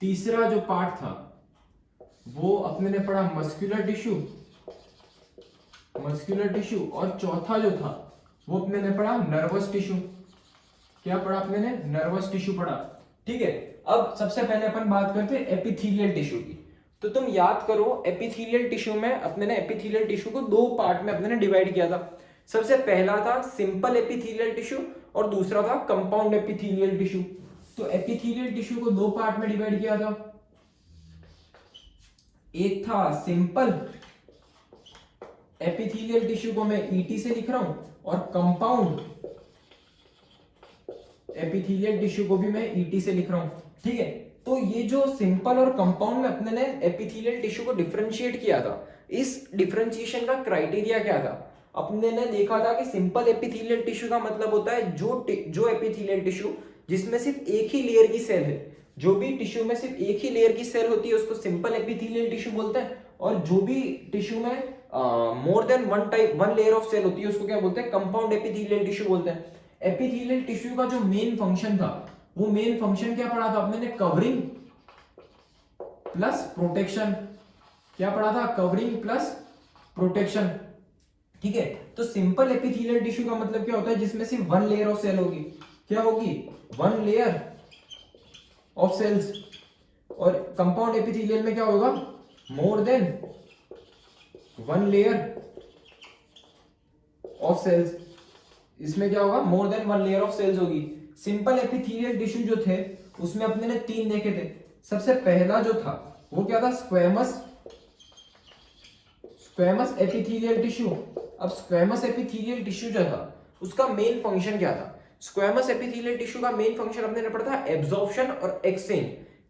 तीसरा जो पार्ट था वो अपने ने पढ़ा मस्कुलर टिश्यू, मस्कुलर टिश्यू। और चौथा जो था वो अपने ने पढ़ा नर्वस टिश्यू। क्या पढ़ा अपने ने? नर्वस टिश्यू पढ़ा। ठीक है, अब सबसे पहले अपन बात करते हैं एपिथेलियल टिश्यू की। तो तुम याद करो, एपिथेलियल टिश्यू में अपने ने एपिथेलियल टिश्यू को दो पार्ट में अपने ने डिवाइड किया था। सबसे पहला था सिंपल एपिथेलियल टिश्यू और दूसरा था कंपाउंड एपिथेलियल टिश्यू। तो एपिथेलियल टिश्यू को दो पार्ट में डिवाइड किया था, एक था सिंपल एपिथेलियल टिश्यू को मैं ईटी से लिख रहा हूं, और कंपाउंड एपिथेलियल टिश्यू को भी मैं ईटी से लिख रहा हूं। ठीक है, तो ये जो सिंपल और कंपाउंड में अपने ने एपिथेलियल टिश्यू को डिफरेंशिएट किया था, इस डिफरेंशिएशन का क्राइटेरिया क्या था? अपने ने देखा था कि सिंपल एपिथेलियल टिश्यू का मतलब होता है जो एपिथेलियल टिश्यू जिसमें सिर्फ एक ही लेयर की सेल है। जो भी टिश्यू में सिर्फ एक ही लेयर की सेल होती है उसको सिंपल एपिथेलियल टिश्यू बोलते हैं, और जो भी टिश्यू में more than one layer of cell होती है उसको क्या बोलते हैं? कंपाउंड एपिथेलियल टिश्यू बोलते हैं। एपिथेलियल टिश्यू का जो मेन फंक्शन था, वो मेन फंक्शन क्या पढ़ा था अपने ने? Covering plus protection. क्या पढ़ा था? Covering plus protection. ठीक है, तो सिंपल एपिथेलियल टिश्यू का मतलब क्या होता है? जिसमें सिर्फ वन लेयर ऑफ सेल होगी। क्या होगी? One layer of cells. और कंपाउंड एपिथेलियल में क्या होगा? More than one layer of cells. इसमें क्या होगा? More than one layer of cells होगी। सिंपल एपिथेलियल टिश्यू जो थे उसमें अपने ने तीन देखे थे। सबसे पहला जो था वो क्या था? Squamous epithelial tissue. अब स्क्वैमस एपिथेलियल टिश्यू जो था उसका मेन फंक्शन क्या था? स्क्वैमस एपिथेलियल टिश्यू का मेन फंक्शन अपने ने पढ़ा था एब्जॉर्प्शन और एक्सचेंज।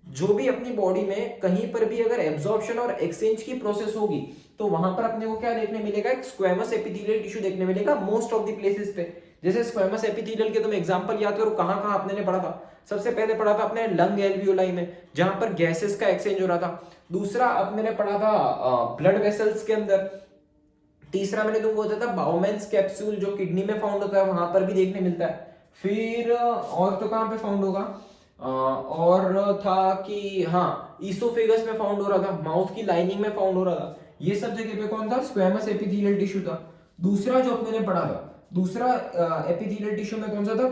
जो भी अपनी बॉडी में कहीं पर भी अगर एब्जॉर्प्शन और एक्सचेंज की प्रोसेस होगी तो वहां पर अपने को क्या देखने मिलेगा? एक स्क्वैमस एपिथेलियल टिश्यू देखने मिलेगा मोस्ट ऑफ द प्लेसेस पे। जैसे स्क्वैमस एपिथेलियल के तुम एग्जांपल याद करो, कहां कहां अपने ने पढ़ा था? सबसे पहले पढ़ा था अपने लंग एल्वियोलाई में, जहां पर गैसेस का एक्सचेंज हो रहा था। दूसरा अपने ने पढ़ा था ब्लड वेसल्स के अंदर। तीसरा मैंने तुमको बताया था बाउमेंस कैप्सूल जो किडनी में फाउंड होता है, वहां पर भी देखने मिलता है। फिर और तो कहां पे फाउंड होगा? और था कि हाँ, ईसोफेगस में फाउंड हो रहा था, माउथ की लाइनिंग में फाउंड हो रहा था। ये सब जगह पे कौन था? स्क्वैमस एपिथेलियल टिश्यू था। दूसरा जो अपने ने पढ़ा था, दूसरा एपिथेलियल टिश्यू में कौन सा था?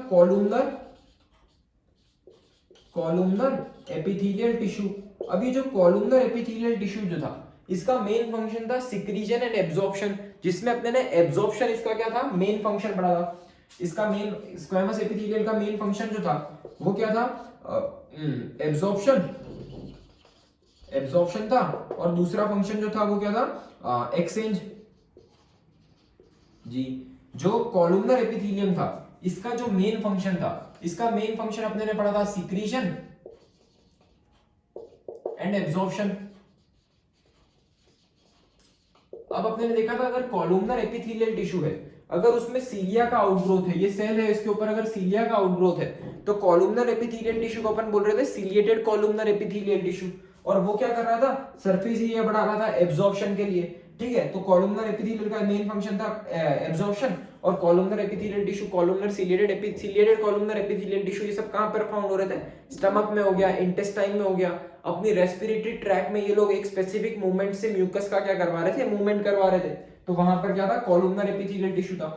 Columnar epithelial tissue. अभी जो कॉलुमनर एपिथेलियल टिश्यू जो था इसका मेन फंक्शन था सिक्रीजन एंड एब्जॉर्प्शन, जिसमें अपने ने एब्जॉर्प्शन इसका क्या था? मेन फंक्शन पढ़ा था। इसका मेन स्क्वैमस एपिथेलियल का मेन फंक्शन जो था वो क्या था? एब्जॉर्प्शन था। और दूसरा फंक्शन जो था वो क्या था? एक्सचेंज। जी, जो कॉलुमनर एपिथेलियम था इसका जो मेन फंक्शन था, इसका मेन फंक्शन अपने ने पढ़ा था सिक्रीशन एंड एब्जॉर्प्शन। अब अपने ने देखा था अगर कॉलुमनर एपिथेलियल टिश्यू है, अगर उसमें सीलिया का आउटग्रोथ है, ये सेल है इसके ऊपर अगर सीलिया का आउटग्रोथ है, तो कॉलुमनर एपिथेलियल टिश्यू को अपन बोल रहे थे सीलिएटेड कॉलुमनर एपिथेलियल टिश्यू। और वो क्या कर रहा था? सरफेस एरिया बढ़ा रहा था एब्जॉर्प्शन के लिए। ठीक है, तो कॉलुमनर एपिथेलियल का मेन फंक्शन था एब्जॉर्प्शन, और columnar epithelial tissue, columnar ciliated columnar epithelial tissue, ये सब कहां पर फाउंड हो रहे थे? स्टमक में हो गया, इंटेस्टाइन में हो गया। अपनी रेस्पिरेटरी ट्रैक में ये लोग एक स्पेसिफिक मूवमेंट से म्यूकस का क्या करवा रहे थे? मूवमेंट करवा रहे थे। तो वहां पर क्या था? कॉलुमनर एपिथेलियल टिश्यू था।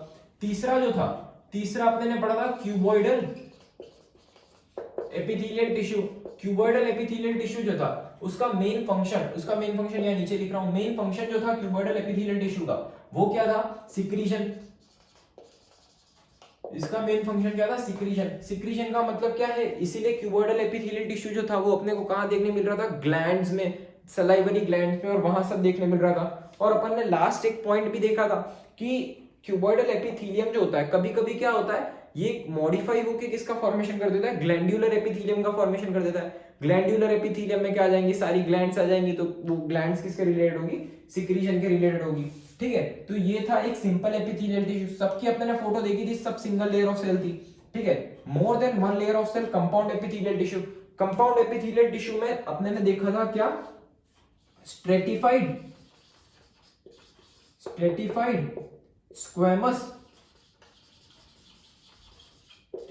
तीसरा जो था, तीसरा आपने ने पढ़ा था cuboidal epithelial tissue. Cuboidal epithelial tissue जो था उसका मेन फंक्शन यहाँ नीचे लिख रहा हूं। मेन फंक्शन जो था क्यूबॉइडल एपिथेलियल टिश्यू का वो क्या था? सिक्रीशन। इसका मेन फंक्शन क्या था? सिक्रीशन का मतलब क्या है? इसीलिए क्यूबॉइडल एपिथेलियल टिश्यू जो था वो अपने को कहां देखने मिल रहा था? ग्लैंड्स में, सलाइवरी ग्लैंड्स में, और वहां सब देखने मिल रहा था। और अपन ने लास्ट एक पॉइंट भी देखा था कि क्यूबॉइडल एपिथेलियम जो होता है कभी कभी क्या होता है, ये मॉडिफाई होकर किसका फॉर्मेशन कर देता है? ग्लैंड्यूलर एपिथेलियम का फॉर्मेशन कर देता है। ग्लैंड्यूलर एपिथेलियम में क्या आ जाएंगी? सारी ग्लैंड्स आ जाएंगी। तो वो ग्लैंड्स किसके रिलेटेड होगी? सिक्रीशन के रिलेटेड होगी। ठीक है, तो ये था एक सिंपल एपिथेलियल टिश्यू। सबकी अपने ने फोटो देखी थी, सब सिंगल लेयर ऑफ सेल थी। ठीक है, more than one layer of cell compound epithelial tissue. Compound epithelial tissue में अपने ने देखा था क्या? Stratified stratified squamous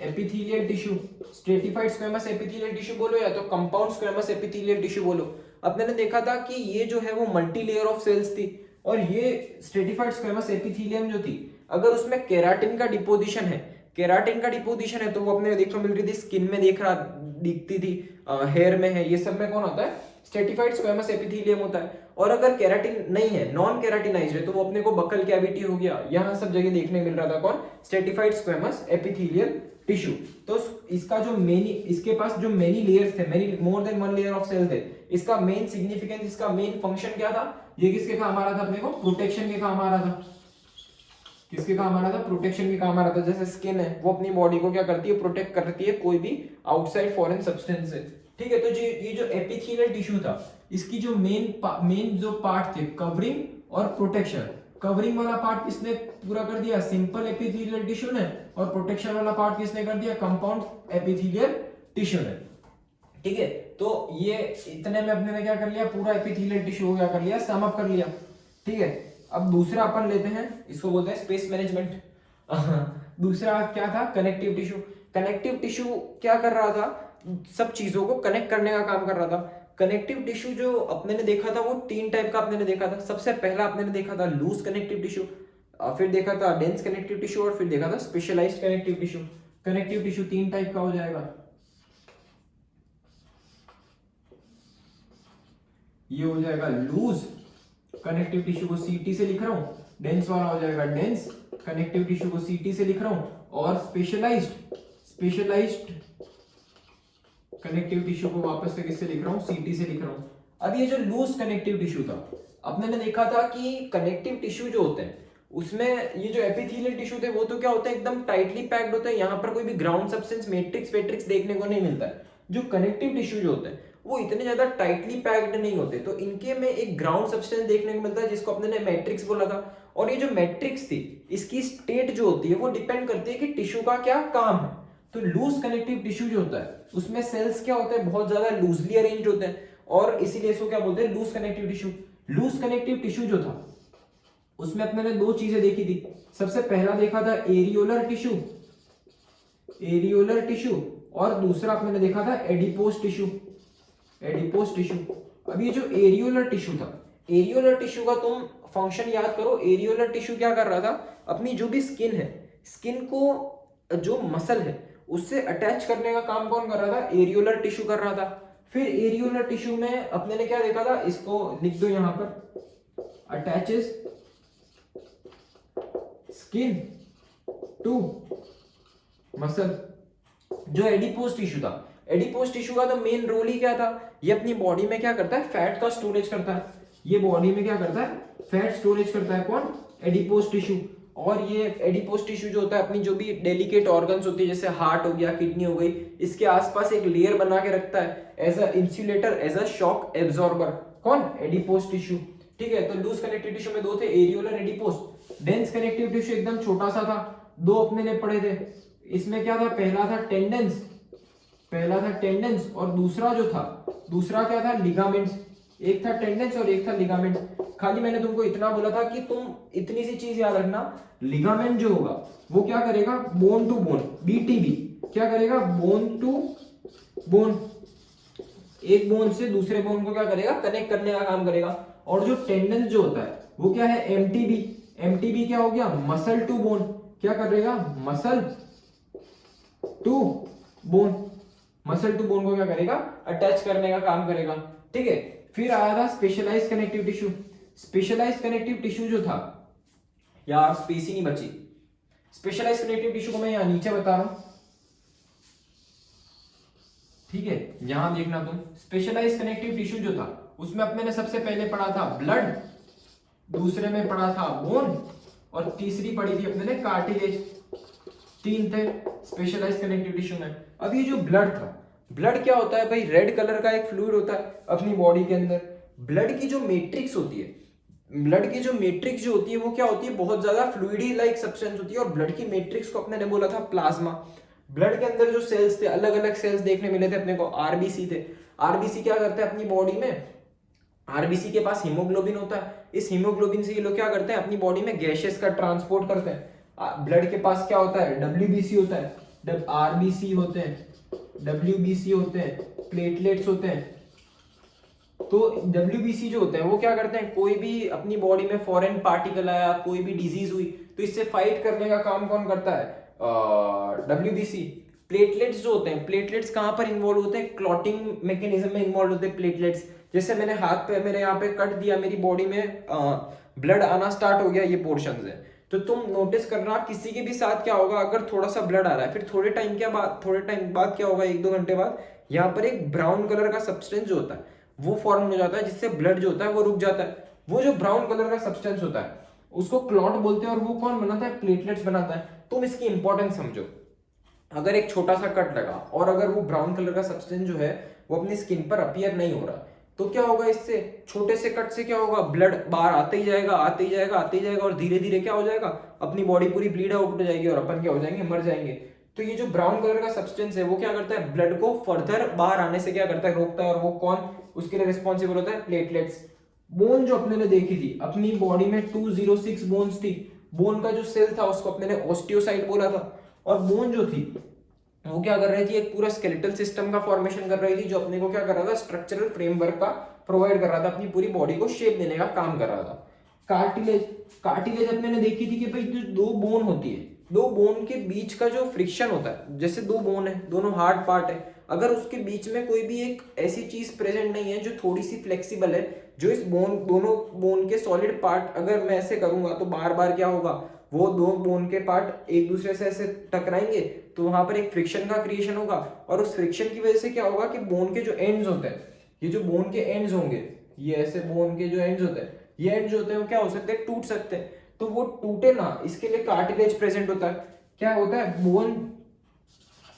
epithelial tissue, stratified squamous epithelial tissue बोलो या तो कंपाउंड स्क्वेमस एपिथेलियल टिश्यू बोलो। अपने ने देखा था कि ये जो है वो मल्टी लेयर ऑफ सेल्स थी, और ये स्ट्रेटिफाइड स्क्वेमस एपिथेलियम जो थी, अगर उसमें केराटिन का डिपोजिशन है, केराटिन का डिपोजिशन है तो वो अपने देखने को मिल रही थी, स्किन में दिखती थी, हेयर में है, ये सब में कौन होता है, स्ट्रेटिफाइड स्क्वेमस एपिथेलियम होता है। और अगर केराटिन नहीं है, नॉन केराटिनाइज्ड है, तो वो अपने को बकल कैविटी हो गया, यहाँ सब जगह देखने मिल रहा था कौन, स्ट्रेटिफाइड स्क्वेमस एपिथेलियल टिश्यू। तो इसका जो इसके पास जो मेनी लेयर्स थे, many more than one layer of cell थे, इसका मेन सिग्निफिकेंस, इसका मेन फंक्शन क्या था, ये किसके काम आ रहा था अपने को, प्रोटेक्शन के काम आ रहा था। किसके काम आ रहा था, प्रोटेक्शन के काम आ रहा था। जैसे स्किन है वो अपनी बॉडी को क्या करती है, प्रोटेक्ट करती है कोई भी आउटसाइड फॉरेन सब्सटेंस से, ठीक है। तो ये जो एपिथेलियल टिश्यू था, इसकी जो मेन जो पार्ट थे, कवरिंग और प्रोटेक्शन, कवरिंग वाला पार्ट किसने पूरा कर दिया, सिंपल एपिथेलियल टिश्यू ने, और प्रोटेक्शन वाला पार्ट किसने कर दिया, कंपाउंड एपिथेलियल टिश्यू ने, ठीक है। तो ये इतने में अपने ने क्या कर लिया, पूरा एपिथेलियल टिश्यू हो गया, कर लिया, सम अप कर लिया, ठीक है। अब दूसरा अपन लेते हैं, इसको बोलते हैं स्पेस मैनेजमेंट। दूसरा क्या था, कनेक्टिव टिश्यू। कनेक्टिव टिश्यू क्या कर रहा था, सब चीजों को कनेक्ट करने का काम कर रहा था। कनेक्टिव टिश्यू जो अपने ने देखा था वो तीन टाइप का अपने ने देखा था। सबसे पहला अपने ने देखा था लूज कनेक्टिव टिश्यू, फिर देखा था डेंस कनेक्टिव टिश्यू, और फिर देखा था specialised connective tissue. Connective tissue तीन टाइप का हो जाएगा, ये हो जाएगा लूज कनेक्टिव टिश्यू को सीटी से लिख रहा हूं, डेंस वाला हो जाएगा डेंस कनेक्टिव टिश्यू को सीटी से लिख रहा हूं, और स्पेशलाइज्ड कनेक्टिव टिश्यू को वापस से किससे लिख रहा हूं, सीटी से लिख रहा हूं। अब ये जो लूज कनेक्टिव टिश्यू था, अपने ने देखा था कि कनेक्टिव टिश्यू जो होते हैं उसमें ये जो एपिथेलियल टिश्यू थे वो तो क्या होते हैं, एकदम टाइटली पैक्ड होते हैं, यहाँ पर कोई भी ग्राउंड सब्सटेंस मैट्रिक्स वेट्रिक्स देखने को नहीं मिलता है। जो कनेक्टिव टिश्यू जो होते हैं वो इतने ज्यादा टाइटली पैक्ड नहीं होते, तो इनके में एक ग्राउंड सब्सटेंस देखने को मिलता है जिसको अपने ने मैट्रिक्स बोला था। और ये जो मैट्रिक्स थी, इसकी स्टेट जो होती है वो डिपेंड करती है कि टिश्यू का क्या काम है। तो लूज कनेक्टिव टिश्यू जो होता है उसमें सेल्स क्या होते हैं, बहुत ज्यादा लूजली अरेंज होते हैं, और इसीलिए इसको क्या बोलते हैं, loose connective tissue. Loose connective tissue जो था उसमें अपने ने दो चीजें देखी थी। सबसे पहला देखा था एरियोलर टिश्यू, और दूसरा अपने ने देखा था एडिपोज टिश्यू। अब ये जो एरियोलर टिश्यू था, एरियोलर टिश्यू का तुम फंक्शन याद करो। एरियोलर टिश्यू क्या कर रहा था, अपनी जो भी स्किन है, स्किन को जो मसल है उससे अटैच करने का काम कौन कर रहा था, एरियोलर टिश्यू कर रहा था। फिर एरियोलर टिश्यू में अपने ने क्या देखा था, इसको लिख दो यहां पर, अटैचेस स्किन टू मसल। जो एडिपोज टिश्यू था, एडिपोज टिश्यू का तो मेन रोल ही क्या था, ये अपनी बॉडी में क्या करता है, फैट का स्टोरेज करता है। ये बॉडी में क्या करता है, फैट स्टोरेज करता है, कौन, एडिपोज टिश्यू। और ये एडिपोज टिश्यू जो होता है अपनी जो भी डेलिकेट ऑर्गन्स होती है, जैसे हार्ट हो गया, किडनी हो गई, इसके आसपास एक लेयर बना के रखता है as a insulator, as a shock absorber, कौन, एडिपोज टिश्यू, ठीक है। तो लूज कनेक्टिव टिश्यू में दो थे, areolar, adipose. Dense connective tissue एकदम छोटा सा था, दो अपने ने पढ़े थे। इसमें क्या था, पहला था टेंडेंस, और दूसरा क्या था, लिगामेंट्स। एक था टेंडेंस और एक था लिगामेंट्स। खाली मैंने तुमको इतना बोला था कि तुम इतनी सी चीज याद रखना, लिगामेंट जो होगा वो क्या करेगा, बोन टू बोन, बीटीबी, क्या करेगा, बोन टू बोन, एक बोन से दूसरे बोन को क्या करेगा, कनेक्ट करने का काम करेगा। और जो टेंडेंस जो होता है वो क्या है, एमटीबी क्या हो गया, मसल टू बोन, क्या करेगा, मसल टू बोन को क्या करेगा, अटैच करने का काम करेगा, ठीक है। फिर आया था specialised connective tissue. Specialised connective tissue जो था, यार स्पेस ही नहीं बची। स्पेशलाइज्ड कनेक्टिव टिश्यू को मैं यहां नीचे बता रहा हूं, ठीक है, यहां देखना तुम। स्पेशलाइज्ड कनेक्टिव टिश्यू जो था उसमें अपने ने सबसे पहले पढ़ा था ब्लड, दूसरे में पढ़ा था बोन, और तीसरी पढ़ी थी अपने ने कार्टिलेज। तीन थे स्पेशलाइज्ड कनेक्टिव टिश्यू में। अब ये जो ब्लड था, ब्लड क्या होता है भाई, रेड कलर का एक फ्लूइड होता है अपनी बॉडी के अंदर। ब्लड की जो मैट्रिक्स होती है, जो होती है वो क्या होती है, बहुत ज्यादा फ्लूइडी लाइक सब्सटेंस होती है। और ब्लड की मैट्रिक्स को अपने ने बोला था प्लाज्मा। ब्लड के अंदर जो सेल्स थे, अलग अलग सेल्स देखने मिले थे अपने को, आरबीसी थे। आरबीसी क्या करते हैं अपनी बॉडी में, आरबीसी के पास हीमोग्लोबिन होता है, इस हीमोग्लोबिन से ये लोग क्या करते हैं, अपनी बॉडी में गैसेस का ट्रांसपोर्ट करते हैं। ब्लड के पास क्या होता है, डब्ल्यूबीसी होता है, आरबीसी होते हैं, डब्ल्यूबीसी होते हैं, प्लेटलेट्स होते हैं। तो डब्ल्यूबीसी जो होते हैं वो क्या करते हैं, कोई भी अपनी बॉडी में फॉरेन पार्टिकल आया, कोई भी डिजीज हुई, तो इससे फाइट करने का काम कौन करता है, डब्ल्यूबीसी। प्लेटलेट्स जो होते हैं, प्लेटलेट्स कहां पर इन्वॉल्व होते हैं, क्लॉटिंग मैकेनिज्म में इन्वॉल्व होते हैं प्लेटलेट्स। जैसे मैंने हाथ पे, मेरे यहाँ पे कट दिया, मेरी बॉडी में ब्लड आना स्टार्ट हो गया, ये पोर्शन है, तो तुम नोटिस करना किसी के भी साथ क्या होगा, अगर थोड़ा सा ब्लड आ रहा है, फिर थोड़े टाइम बाद क्या होगा, 1-2 घंटे बाद यहाँ पर एक ब्राउन कलर का सब्सटेंस जो होता है वो फॉर्म हो जाता है, जिससे ब्लड जो होता है वो रुक जाता है। वो जो ब्राउन कलर का सब्सटेंस होता है उसको क्लॉट बोलते हैं, और वो कौन बनाता है, प्लेटलेट्स बनाता है। तुम इसकी इंपॉर्टेंस समझो, अगर एक छोटा सा कट लगा और अगर वो ब्राउन कलर का सब्सटेंस जो है वो अपनी स्किन पर अपीयर नहीं हो रहा, तो क्या होगा, इससे छोटे से कट से क्या होगा, ब्लड बाहर आते ही जाएगा, आते ही जाएगा, आते ही जाएगा, और धीरे धीरे क्या हो जाएगा, अपनी बॉडी पूरी ब्लीड आउट हो जाएगी और अपन क्या हो जाएंगे, मर जाएंगे। तो ये जो ब्राउन कलर का सब्सटेंस है वो क्या करता है, ब्लड को फर्दर बाहर आने से क्या करता है, रोकता है। और वो कौन उसके लिए रिस्पॉन्सिबल होता है, प्लेटलेट्स। बोन जो अपने ने देखी थी, अपनी बॉडी में 206 बोन्स थी। बोन का जो सेल था उसको अपने ने ऑस्टियोसाइट बोला था। और बोन जो थी वो क्या कर रही थी, एक पूरा स्केलेटल सिस्टम का फॉर्मेशन कर रही थी, जो अपने को क्या कर रहा था, स्ट्रक्चरल फ्रेमवर्क का प्रोवाइड कर रहा था, अपनी पूरी बॉडी को शेप देने का काम कर रहा था। कार्टिलेज, कार्टिलेज अपने ने देखी थी कि भाई जो 2 बोन होती है, 2 बोन के बीच का जो फ्रिक्शन होता है, जैसे 2 बोन है, दोनों हार्ड पार्ट है, अगर उसके बीच में कोई भी एक ऐसी चीज प्रेजेंट नहीं है जो थोड़ी सी फ्लेक्सिबल है, जो इस दोनों बोन के सॉलिड पार्ट, अगर मैं ऐसे करूंगा तो बार बार क्या होगा, वो 2 बोन के पार्ट एक दूसरे से ऐसे टकराएंगे, तो वहां पर एक फ्रिक्शन का क्रिएशन होगा। और उस फ्रिक्शन की वजह से क्या होगा कि बोन के जो एंड्स होते हैं, ये जो बोन के एंड्स होंगे, ये ऐसे बोन के जो एंड्स होते हैं, ये एंड्स होते हैं वो क्या हो सकते हैं, टूट सकते हैं। तो वो टूटे ना, इसके लिए कार्टिलेज प्रेजेंट होता है। क्या होता है, बोन,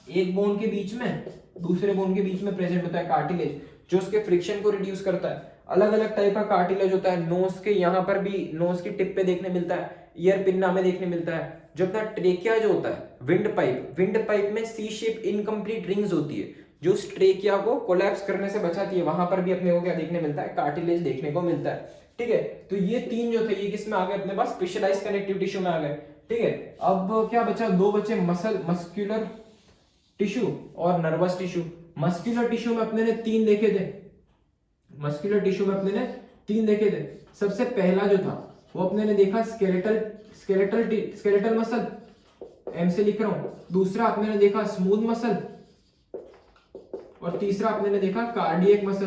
एक बोन के बीच में दूसरे बोन के बीच में प्रेजेंट होता है कार्टिलेज, जो उसके फ्रिक्शन को रिड्यूस करता है। अलग अलग टाइप का कार्टिलेज होता है, नोज के यहाँ पर भी, नोज की टिप पे देखने मिलता है, ईयर पिन्ना में देखने मिलता है। जो अपना ट्रेकिया जो होता है, विंड पाइप में सी शेप इनकम्प्लीट रिंग्स होती है, जो उस ट्रेकिया को कोलैप्स करने से बचाती है, वहां पर भी अपने को क्या देखने मिलता है, कार्टिलेज देखने को मिलता है। ठीक है, तो ये 3 जो थे ये किसमें आ गए, अपने पास स्पेशलाइज कनेक्टिव टिश्यू में आ गए। ठीक है, अब क्या बचा, 2 बचे, मस्कुलर टिश्यू और नर्वस टिश्यू। मस्कुलर टिश्यू में अपने ने 3 देखे थे, मस्कुलर टिश्यू में अपने ने 3 देखे थे। सबसे पहला जो था वो अपने ने देखा स्केलेटल मसल, एम से लिख रहा हूं। दूसरा अपने ने देखा स्मूथ मसल, और तीसरा अपने ने देखा कार्डियक मसल।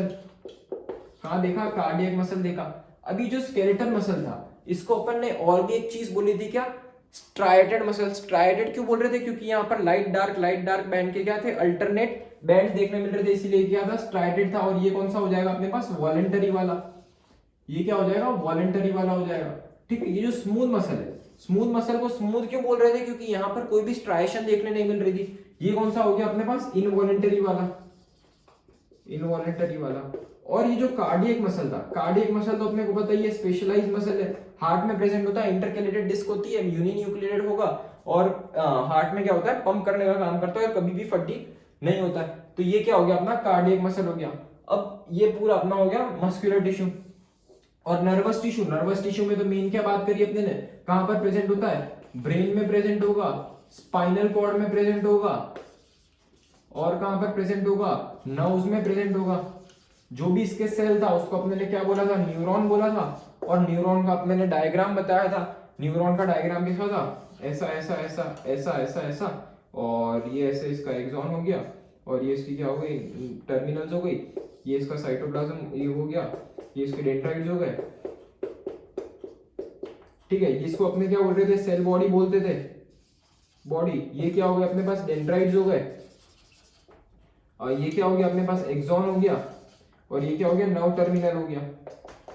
कहां देखा, कार्डियक मसल देखा। अभी जो स्केलेटल मसल था, इसको अपन ने और भी एक चीज बोली थी, क्या, स्ट्राइडेड मसल। स्ट्राइडेड क्यों बोल रहे थे, क्योंकि यहाँ पर लाइट डार्क बैंड के क्या थे, अल्टरनेट बैंड देखने मिल रहे थे, इसीलिए क्या था, स्ट्राइडेड था। और ये कौन सा हो जाएगा अपने पास, वॉलेंटरी वाला। ये क्या हो जाएगा, वॉलेंटरी वाला हो जाएगा। ठीक है, ये जो स्मूथ मसल है, स्मूथ मसल को स्मूथ क्यों बोल रहे थे, क्योंकि यहाँ पर कोई भी स्ट्राइएशन देखने नहीं मिल रही थी। ये कौन सा हो गया अपने पास, इनवॉलेंटरी वाला, इनवॉलेंटरी वाला। और ये जो कार्डियक मसल था, कार्डियक मसल तो अपने को पता ही है, स्पेशलाइज्ड मसल है, हार्ट में प्रेजेंट होता है, इंटरकैलेटेड डिस्क होती है, यूनिन्यूक्लिएटेड होगा, और हार्ट में क्या होता है, पंप करने का काम करता है, और कभी भी फटीग नहीं होता है। तो ये क्या हो गया अपना, कार्डियक मसल हो गया। अब ये पूरा अपना हो गया मस्कुलर टिश्यू। और नर्वस टिश्यू, नर्वस टिश्यू में तो मेन क्या बात करी अपने ने, कहां पर प्रेजेंट होता है, ब्रेन में प्रेजेंट होगा, स्पाइनल कॉर्ड में प्रेजेंट होगा, और कहां पर प्रेजेंट होगा, नर्व्स में प्रेजेंट होगा। जो भी इसके सेल था उसको अपने ने क्या बोला था, न्यूरॉन बोला था। और न्यूरॉन का अपने ने डायग्राम बताया था। न्यूरॉन का डायग्राम कैसा था, ऐसा ऐसा ऐसा ऐसा ऐसा ऐसा, और ये ऐसे इसका एक्सॉन हो गया, और ये इसकी क्या हो गई, टर्मिनल्स हो गई, ये इसका साइटोप्लाज्म ये हो गया, ये इसके डेंड्राइट्स हो गए। ठीक है, इसको अपने क्या बोल रहे थे, सेल बॉडी बोलते थे, बॉडी। ये क्या हो गया अपने पास, डेंड्राइट्स हो गए। और ये क्या हो गया अपने पास, एक्सॉन हो गया। और ये क्या हो गया, नर्व टर्मिनल हो गया।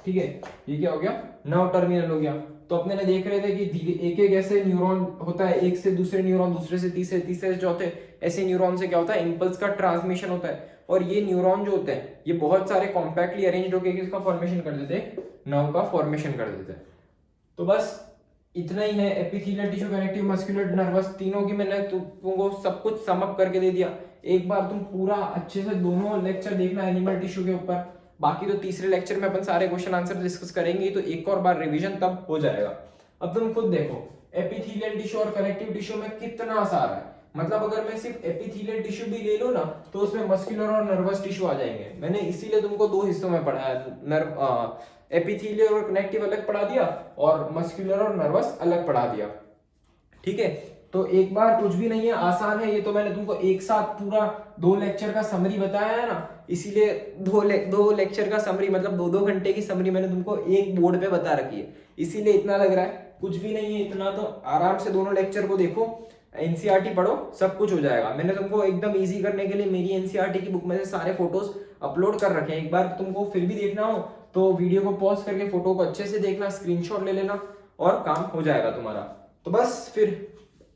ठीक है, ये क्या हो गया, नर्व टर्मिनल हो गया। तो अपने ने देख रहे थे कि धीरे एक एक ऐसे न्यूरॉन होता है, एक से दूसरे न्यूरॉन, दूसरे से तीसरे, तीसरे से चौथे, ऐसे न्यूरॉन से क्या होता है, इंपल्स का ट्रांसमिशन होता है। और ये न्यूरॉन जो होते हैं ये बहुत सारे कॉम्पैक्टली अरेंज्ड होकर किसका फॉर्मेशन कर देते हैं, नर्व का फॉर्मेशन कर देते हैं। तो बस इतना ही है, epithelial tissue, connective, muscular, nervous, तीनों की मैंने तुमको सब कुछ सम अप करके दे दिया। एक बार तुम पूरा अच्छे से दोनों लेक्चर देखना एनिमल टिश्यू के ऊपर, बाकी तो तीसरे लेक्चर में अपन सारे क्वेश्चन आंसर डिस्कस करेंगे, तो एक और बार रिवीजन तब हो जाएगा। अब तुम खुद देखो एपिथेलियल टिश्यू और कनेक्टिव टिश्यू में कितना सारा है, मतलब अगर मैं सिर्फ एपिथेलियल टिश्यू भी ले लूं ना तो उसमें मस्कुलर और नर्वस टिश्यू आ जाएंगे। मैंने इसीलिए तुमको दो हिस्सों में पढ़ाया, एपिथेलियल और कनेक्टिव अलग पढ़ा दिया और मस्कुलर और नर्वस अलग पढ़ा दिया। ठीक है, तो एक बार कुछ भी नहीं है, आसान है। ये तो मैंने तुमको एक साथ पूरा 2 लेक्चर का समरी बताया है ना, इसीलिए दो लेक्चर का समरी मतलब 2-2 घंटे की समरी मैंने तुमको एक बोर्ड पे बता रखी है, इसीलिए इतना लग रहा है। कुछ भी नहीं है इतना, तो आराम से दोनों लेक्चर को देखो, एनसीईआरटी पढ़ो, सब कुछ हो जाएगा। मैंने तुमको एकदम इजी करने के लिए मेरी एनसीईआरटी की बुक में से सारे फोटोज अपलोड कर रखे हैं। एक बार तुमको फिर भी देखना हो तो वीडियो को पॉज करके फोटो को अच्छे से देखना, स्क्रीनशॉट ले लेना और काम हो जाएगा तुम्हारा। तो बस फिर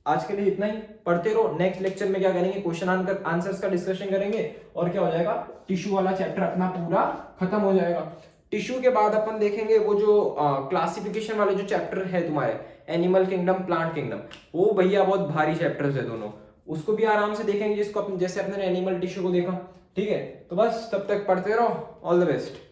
आज के लिए इतना ही, पढ़ते रहो। नेक्स्ट लेक्चर में क्या करेंगे, क्वेश्चन आंसर्स का डिस्कशन करेंगे और क्या हो जाएगा, टिश्यू वाला चैप्टर अपना पूरा खत्म हो जाएगा। टिश्यू के बाद अपन देखेंगे वो जो क्लासिफिकेशन वाले जो चैप्टर है तुम्हारे, एनिमल किंगडम, प्लांट किंगडम, वो भैया बहुत भारी चैप्टर्स है दोनों, उसको भी आराम से देखेंगे जिसको जैसे अपने एनिमल टिश्यू को देखा। ठीक है, तो बस तब तक पढ़ते रहो। All the best.